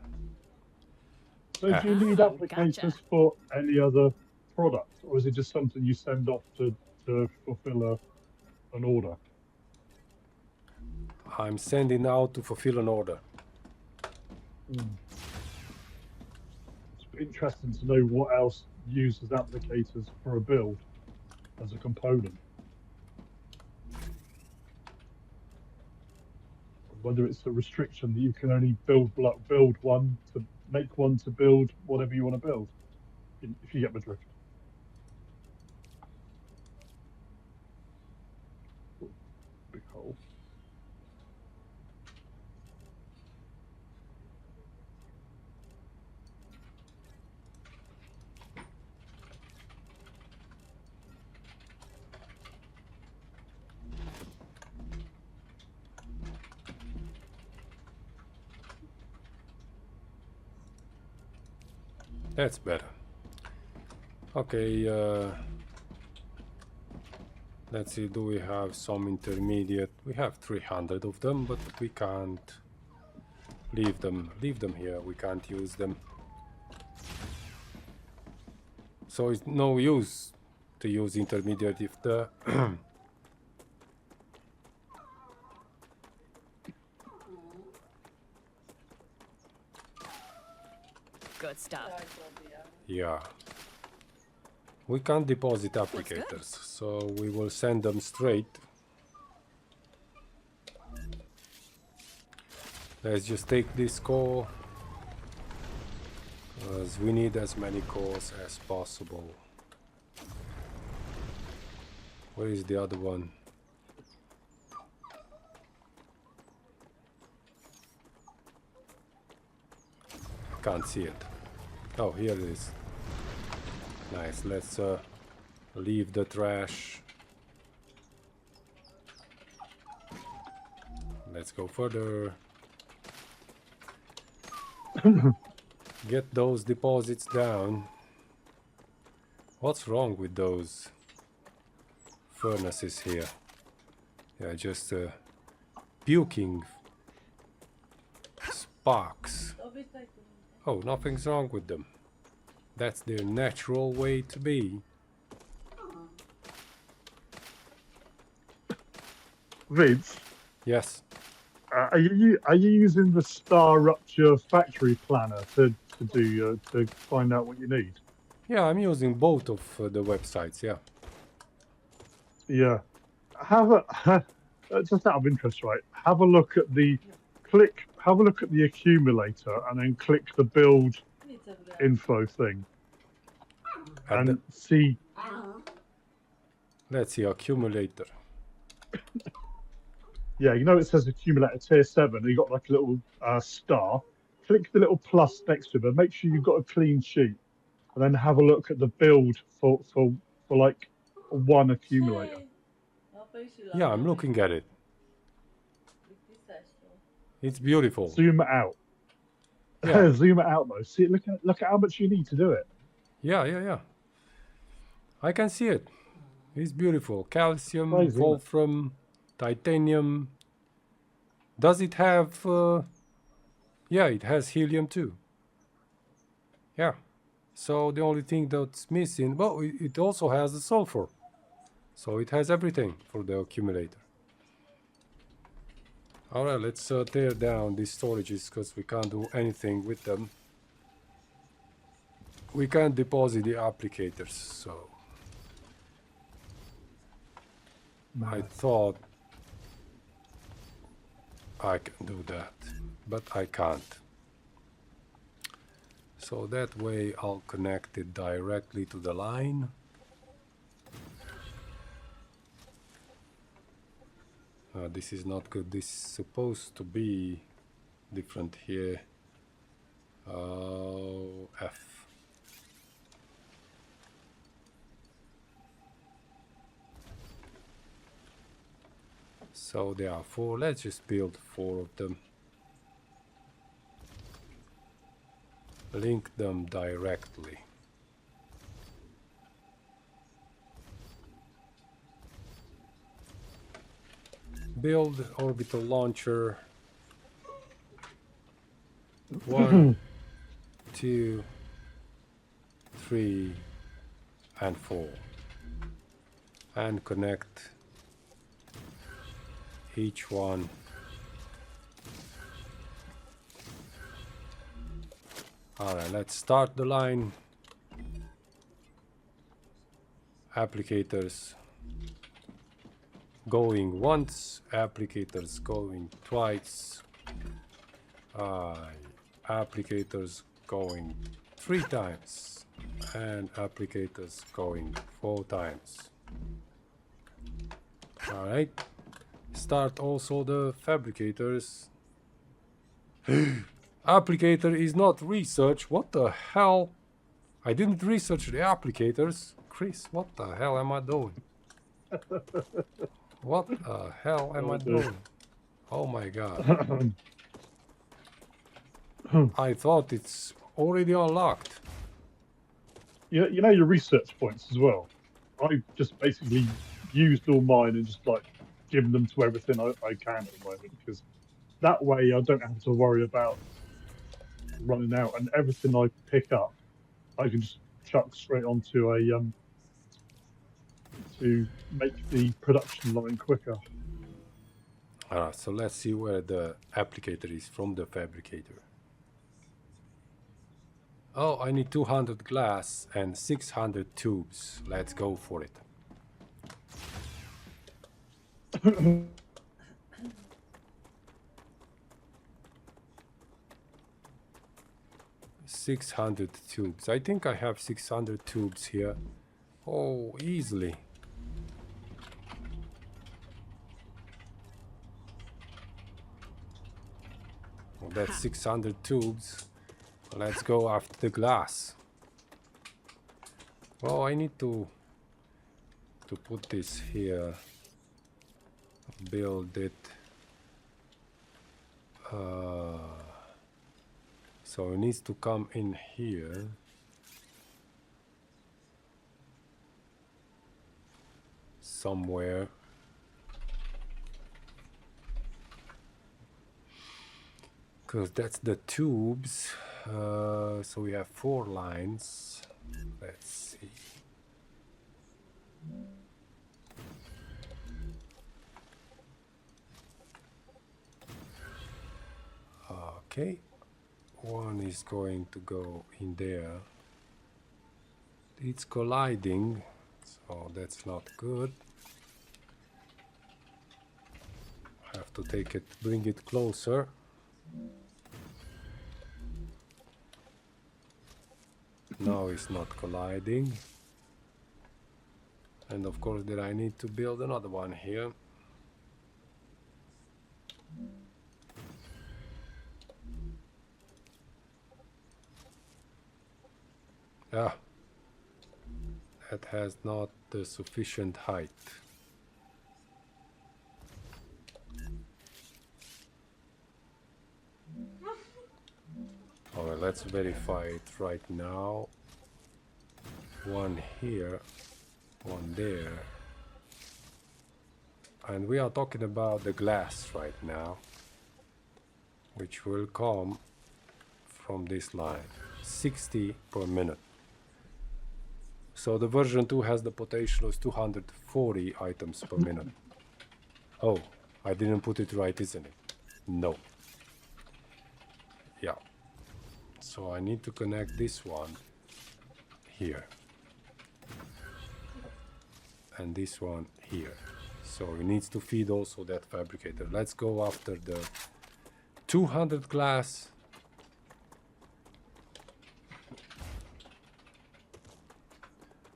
So do you need applicators for any other product, or is it just something you send off to fulfill an order? I'm sending out to fulfill an order. It's interesting to know what else uses applicators for a build as a component. Whether it's a restriction that you can only build one to make one to build whatever you want to build, if you get my drift. Big hole. That's better. Okay, let's see, do we have some intermediate? We have 300 of them, but we can't leave them here. We can't use them. So it's no use to use intermediate if the good stuff. yeah. We can't deposit applicators, so we will send them straight. Let's just take this core, as we need as many cores as possible. Where is the other one? Can't see it. Oh, here it is. Nice. Let's leave the trash. Let's go further. Get those deposits down. What's wrong with those furnaces here? Yeah, just puking sparks. Oh, nothing's wrong with them. That's their natural way to be. Vince, Yes. are you using the Star Rupture factory planner to find out what you need? Yeah, I'm using both of the websites. Yeah. Yeah. Have a just out of interest, right? Have a look at the accumulator and then click the build info thing and see. Let's see, accumulator. Yeah, you know it says accumulator tier 7. You got like a little star. Click the little plus next to it, but make sure you've got a clean sheet, and then have a look at the build for like one accumulator. Yeah, I'm looking at it. It's beautiful. Zoom it out. Yeah. Zoom it out though. See, look at how much you need to do it. Yeah. I can see it. It's beautiful. Calcium, Crazy, wolfram, titanium. Does it have... yeah, it has helium too. Yeah. So the only thing that's missing... Well, it also has the sulfur. So it has everything for the accumulator. Alright, let's tear down these storages because we can't do anything with them. We can't deposit the applicators, so... I thought I can do that, but I can't. So that way I'll connect it directly to the line. This is not good. This is supposed to be different here. F. So there are 4. Let's just build 4 of them. Link them directly. Build orbital launcher. 1, 2, 3, and 4. And connect each one. Alright, let's start the line. Applicators going once, applicators going twice, applicators going 3 times, and applicators going 4 times. Alright. Start also the fabricators. Applicator is not research. What the hell? I didn't research the applicators. Chris, what the hell am I doing? What the hell am I doing? Oh my god. I thought it's already unlocked. You know your research points as well. I just basically used all mine and just like given them to everything I can at the moment, because that way I don't have to worry about running out, and everything I pick up I can just chuck straight onto a to make the production line quicker. So let's see where the applicator is from the fabricator. Oh, I need 200 glass and 600 tubes. Let's go for it. 600 tubes. I think I have 600 tubes here. Oh, easily. Well, that's 600 tubes. Let's go after the glass. Well, I need to put this here, build it. So it needs to come in here. Somewhere. Because that's the tubes. So we have 4 lines. Let's see. Okay. One is going to go in there. It's colliding, so that's not good. Have to take it, bring it closer. Now it's not colliding. And of course then I need to build another one here. Ah, that has not the sufficient height. Alright, let's verify it right now. One here, one there. And we are talking about the glass right now, which will come from this line, 60 per minute. So the version 2 has the potential of 240 items per minute. Oh, I didn't put it right, isn't it? No. Yeah. So I need to connect this one here. And this one here. So it needs to feed also that fabricator. Let's go after the 200 glass.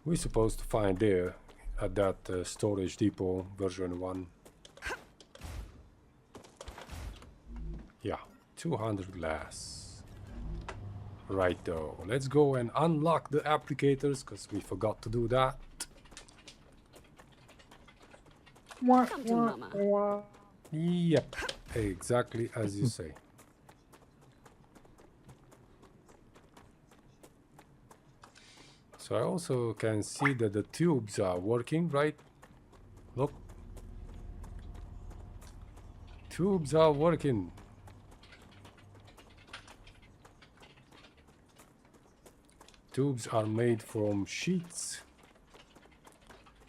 We're supposed to find there at that storage depot version 1. Yeah, 200 glass. Right though. Let's go and unlock the applicators because we forgot to do that. Come to mama. Yep, exactly as you say. So I also can see that the tubes are working, right? Look. Tubes are working. Tubes are made from sheets.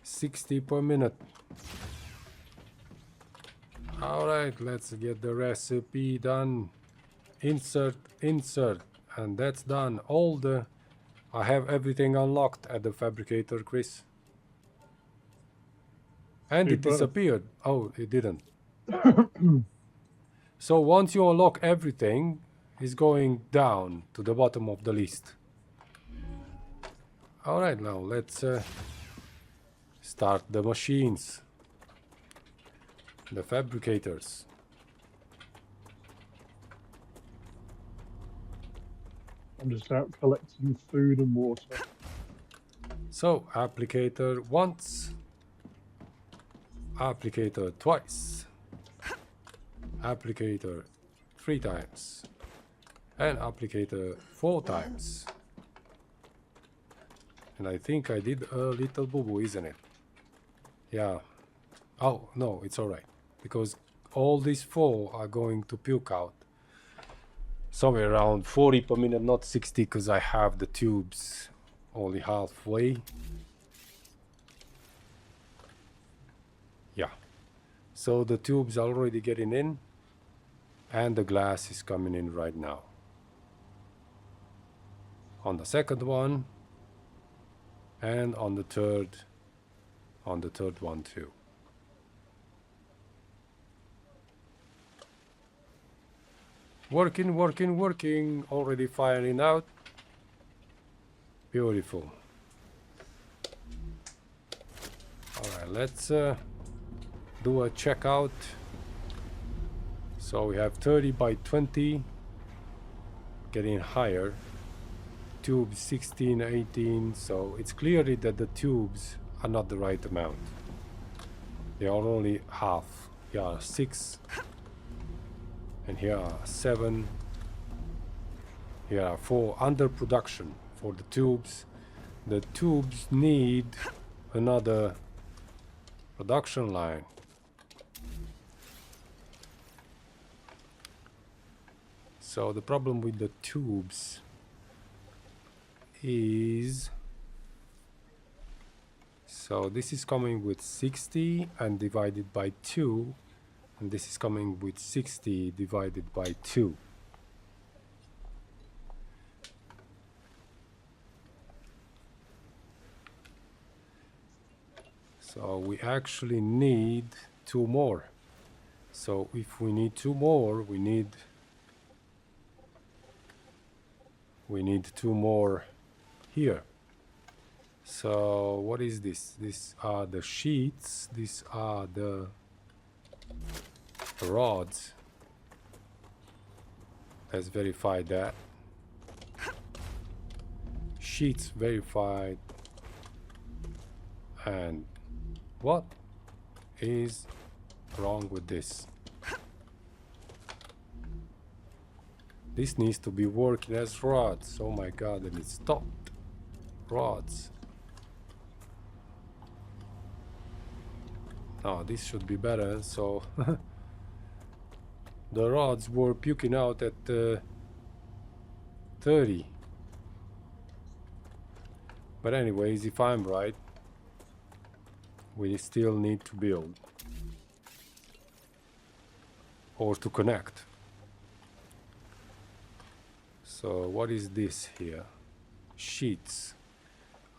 60 per minute. Alright, let's get the recipe done. Insert, insert. And that's done. I have everything unlocked at the fabricator, Chris. And it disappeared. Oh, it didn't. So once you unlock everything, it's going down to the bottom of the list. Alright, now let's start the machines. The fabricators. I'm just out collecting food and water. So, applicator once, applicator twice, applicator 3 times, and applicator 4 times. And I think I did a little boo-boo, isn't it? Yeah. Oh, no, it's alright. Because all these 4 are going to puke out. Somewhere around 40 per minute, not 60, because I have the tubes only halfway. Yeah. So the tubes are already getting in. And the glass is coming in right now. On the second one. And on the third one too. Working, working, working. Already firing out. Beautiful. Alright, let's do a checkout. So we have 30 by 20. getting higher. Tubes 16, 18, so it's clearly that the tubes are not the right amount. They are only half. Here are 6, and here are 7. Here are 4 under production for the tubes. The tubes need another production line. So the problem with the tubes is, so this is coming with 60 and divided by 2, and this is coming with 60 divided by 2. So we actually need 2 more. So if we need 2 more, we need 2 more here. So what is this? These are the sheets. These are the rods. Let's verify that. Sheets verified. And what is wrong with this? This needs to be working as rods. Oh my god, and it stopped. Rods. Now this should be better. So the rods were puking out at 30. But anyways, if I'm right, we still need to build or to connect. So what is this here? Sheets.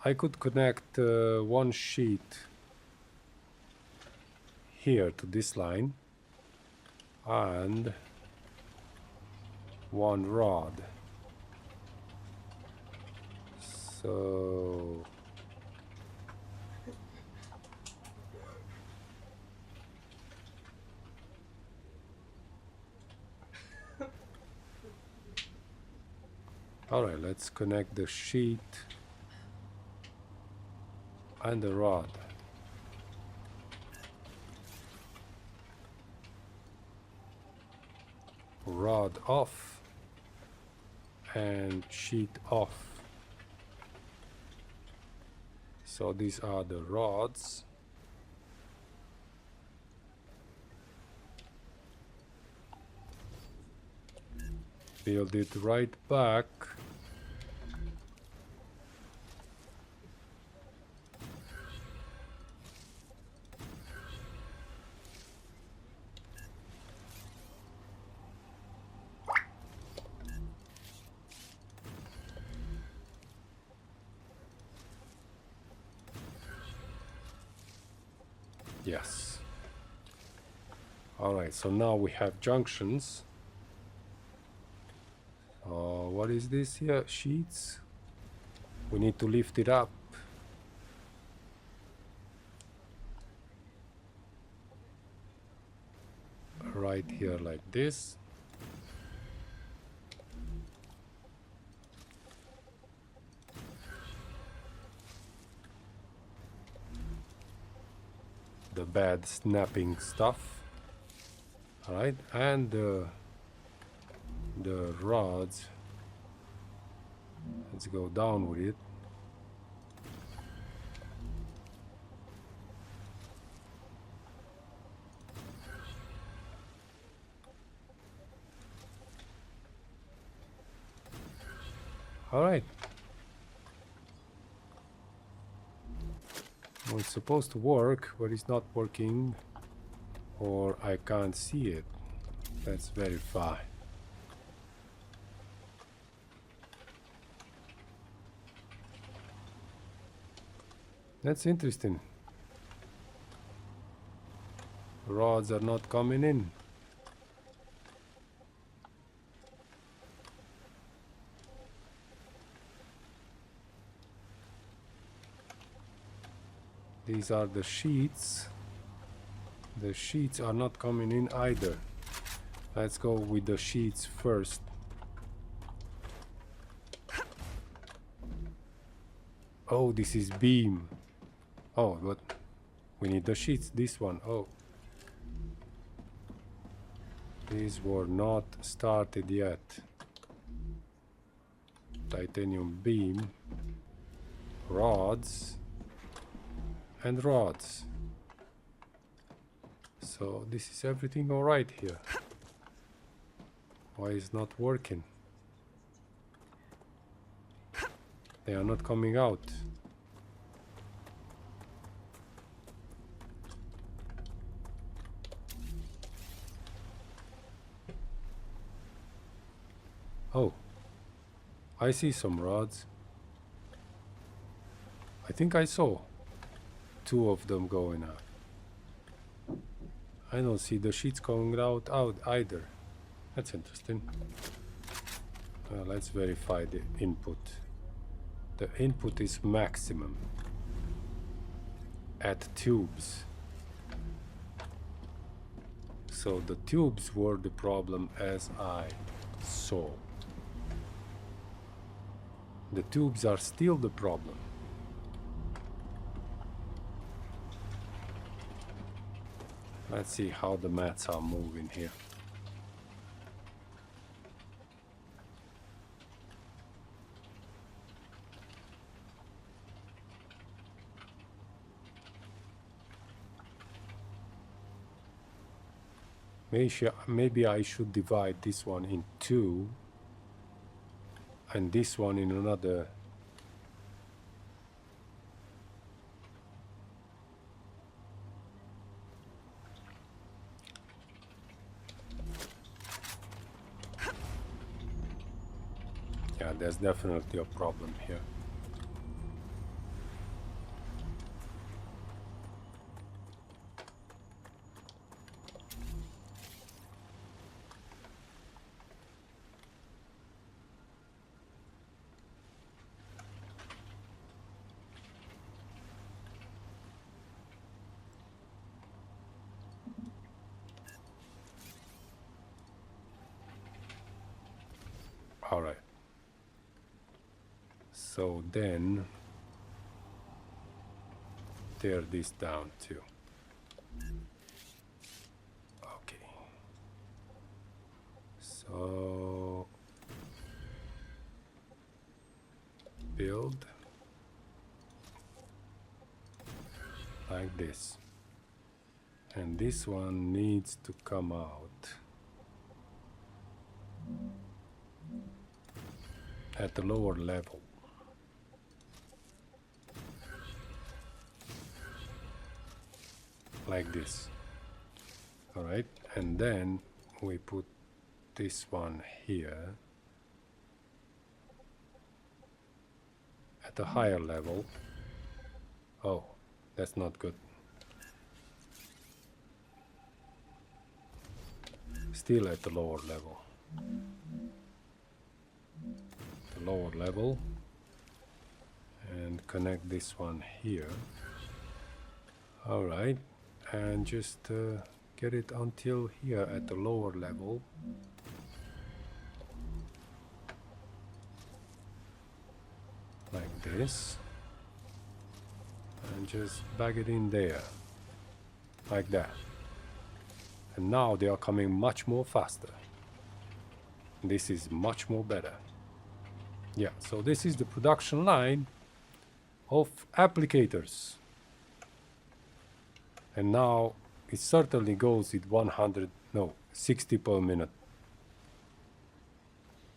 I could connect one sheet here to this line and one rod. So alright, let's connect the sheet and the rod. Rod off and sheet off. So these are the rods. Build it right back. Yes. All right, so now we have junctions. What is this here? Sheets. We need to lift it up. Right here like this. The bad snapping stuff. All right, and the rods. Let's go down with it. All right. Well, it's supposed to work, but it's not working, or I can't see it. Let's verify. That's interesting. Rods are not coming in. These are the sheets. The sheets are not coming in either. Let's go with the sheets first. Oh, this is beam. Oh, but we need the sheets. This one. Oh. These were not started yet. Titanium beam. Rods. And rods. So this is everything alright here. Why is not working? They are not coming out. Oh, I see some rods. I think I saw 2 of them going out. I don't see the sheets going out either. That's interesting. Let's verify the input. The input is maximum at tubes. So the tubes were the problem as I saw. The tubes are still the problem. Let's see how the mats are moving here. Maybe I should divide this one in 2 and this one in another. Yeah, there's definitely a problem here. All right. So then tear this down too. Okay. So build like this. And this one needs to come out at the lower level. Like this. Alright, and then we put this one here at a higher level. Oh, that's not good. Still at the lower level. The lower level. And connect this one here. Alright, and just get it until here at the lower level. Like this. And just bag it in there. Like that. And now they are coming much more faster. This is much more better. Yeah, so this is the production line of applicators. And now it certainly goes with 60 per minute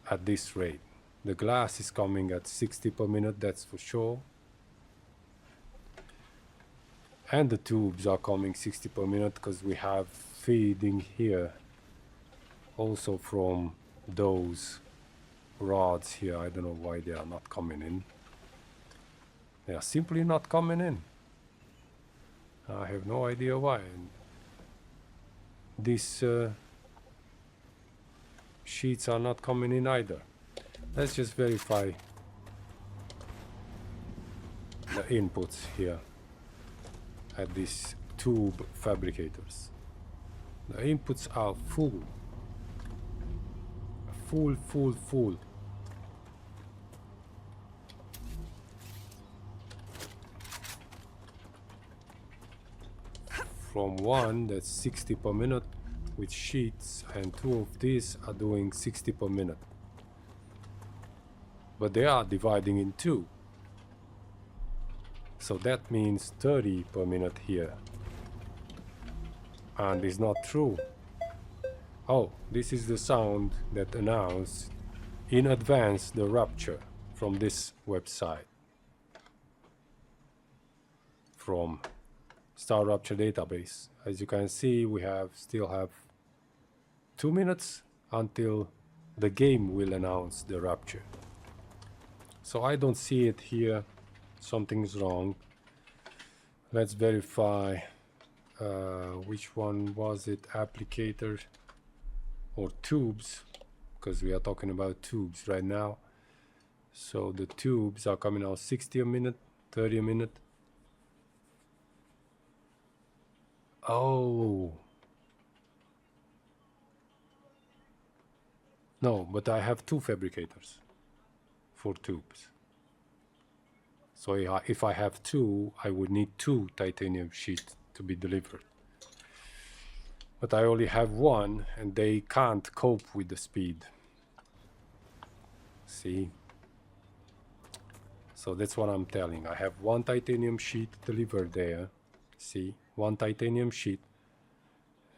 at this rate. The glass is coming at 60 per minute, that's for sure. And the tubes are coming 60 per minute because we have feeding here also from those rods here. I don't know why they are not coming in. They are simply not coming in. I have no idea why. And these sheets are not coming in either. Let's just verify the inputs here at these tube fabricators. The inputs are full. Full. from one that's 60 per minute with sheets, and two of these are doing 60 per minute. But they are dividing in two. So that means 30 per minute here. And it's not true. Oh, this is the sound that announced in advance the rupture from this website. From Star Rupture database. As you can see, we still have 2 minutes until the game will announce the rupture. So I don't see it here. Something's wrong. Let's verify which one was it, applicator or tubes, because we are talking about tubes right now. So the tubes are coming out 60 a minute, 30 a minute. Oh no, but I have 2 fabricators for tubes. So if I have 2, I would need 2 titanium sheets to be delivered. But I only have 1, and they can't cope with the speed. See? So that's what I'm telling. I have 1 titanium sheet delivered there. See? 1 titanium sheet.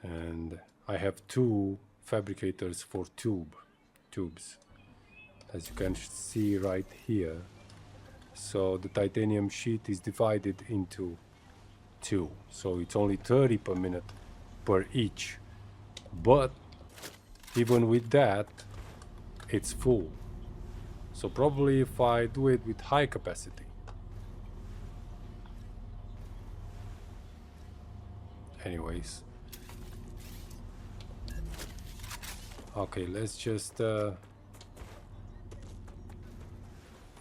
And I have 2 fabricators for tubes. As you can see right here. So the titanium sheet is divided into 2. So it's only 30 per minute per each. But even with that, it's full. So probably if I do it with high capacity. Anyways. Okay, let's just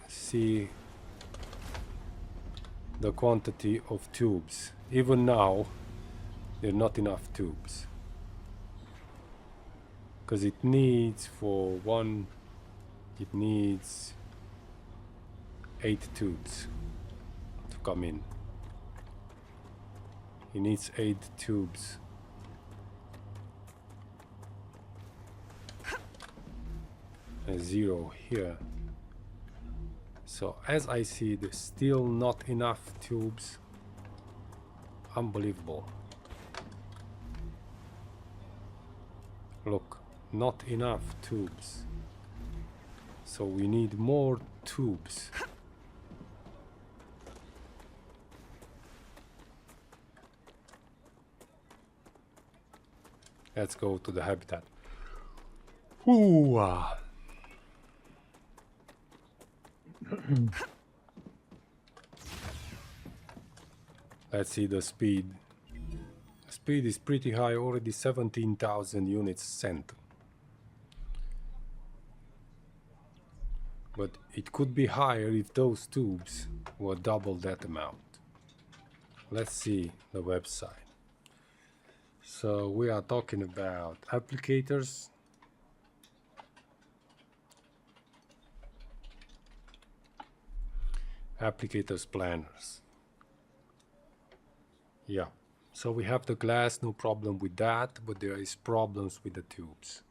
see the quantity of tubes. Even now, there are not enough tubes. Because it needs for one, it needs 8 tubes to come in. It needs 8 tubes. And 0 here. So as I see, there's still not enough tubes. Unbelievable. Look, not enough tubes. So we need more tubes. Let's go to the habitat. Ooh. Let's see the speed. The speed is pretty high, already 17,000 units sent. But it could be higher if those tubes were double that amount. Let's see the website. So we are talking about applicators. Applicators planners. Yeah, so we have the glass, no problem with that, but there is problems with the tubes.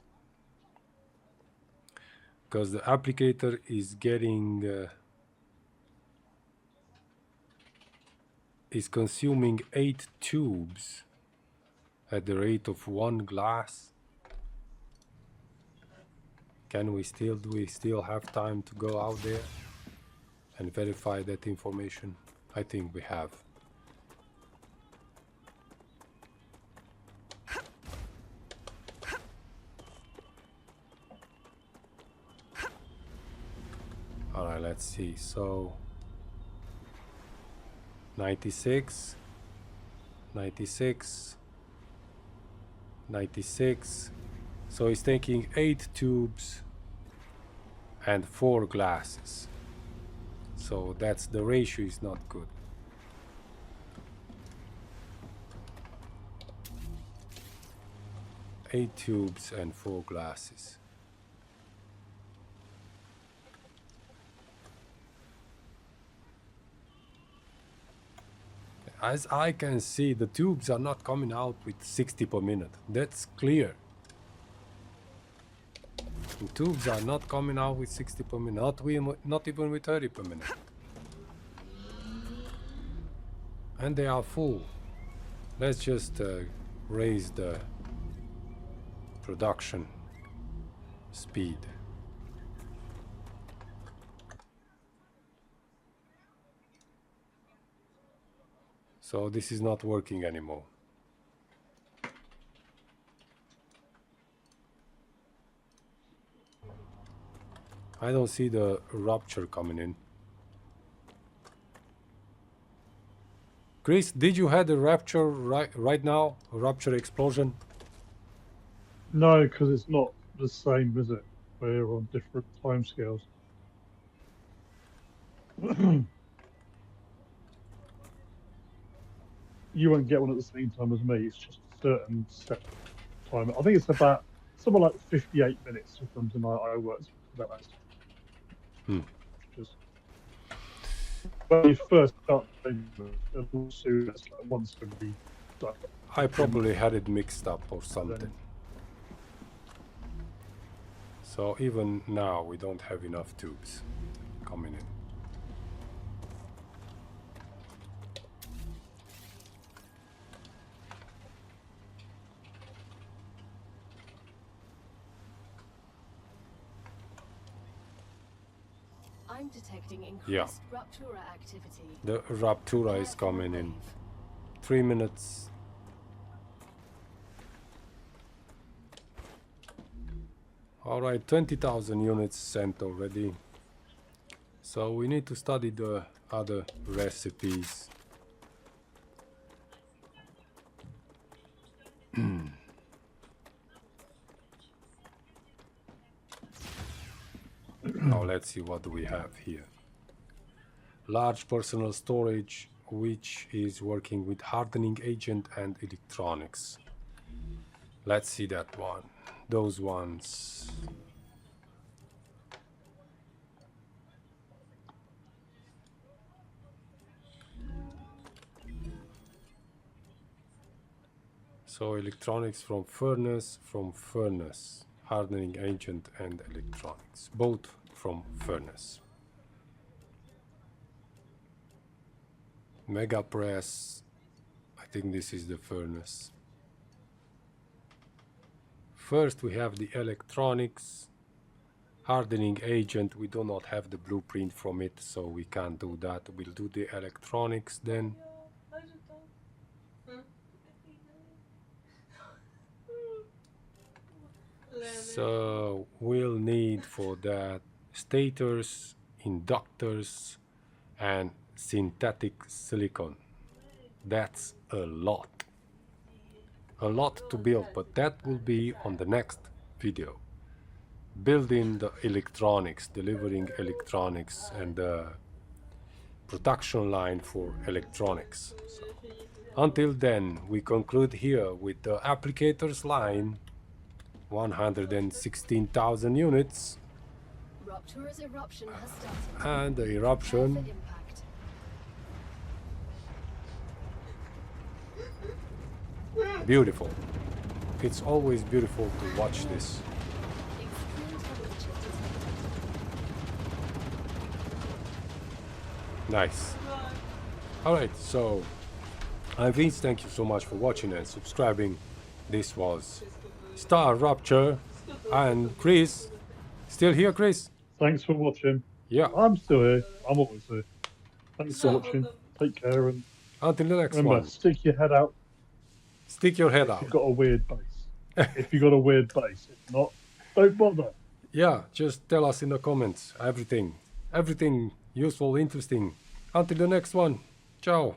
Because the applicator is getting is consuming 8 tubes at the rate of 1 glass. Do we still have time to go out there and verify that information? I think we have. Alright, let's see. So 96, 96, 96. So it's taking 8 tubes and 4 glasses. So that's the ratio is not good. Eight tubes and 4 glasses. As I can see, the tubes are not coming out with 60 per minute. That's clear. The tubes are not coming out with 60 per minute, not even with 30 per minute. And they are full. Let's just raise the production speed. So this is not working anymore. I don't see the rupture coming in. Chris, did you have a rupture right now? A rupture explosion? No, because it's not the same, is it? We're on different timescales. You won't get one at the same time as me. It's just a certain set time. I think it's about something like 58 minutes or something like I worked for that. Just when you first start playing soon, it's like once every. I probably had it mixed up or something. So even now we don't have enough tubes coming in. I'm detecting increased Ruptura activity. The Ruptura is coming in 3 minutes. Alright, 20,000 units sent already. So we need to study the other recipes. Now let's see what do we have here. Large personal storage, which is working with hardening agent and electronics. Let's see that one. Those ones. So electronics from furnace, hardening agent and electronics, both from furnace. Mega press, I think this is the furnace. First we have the electronics, hardening agent. We do not have the blueprint from it, so we can't do that. We'll do the electronics then. So we'll need for that stators, inductors and synthetic silicon. That's a lot to build, but that will be on the next video. Building the electronics, delivering electronics and the production line for electronics. So, until then, we conclude here with the applicators line. 116,000 units. Ruptura's eruption has started. And the eruption. Beautiful. It's always beautiful to watch this. Nice. Alright, so I'm Vince. Thank you so much for watching and subscribing. This was Star Rupture and Chris. Still here, Chris? Thanks for watching. Yeah. I'm still here. I'm always here. Thanks for watching. Take care and until the next remember, one. stick your head out. Stick your head out. If you've got a weird base. If you've got a weird base. If not, don't bother. Yeah, just tell us in the comments everything useful, interesting. Until the next one. Ciao.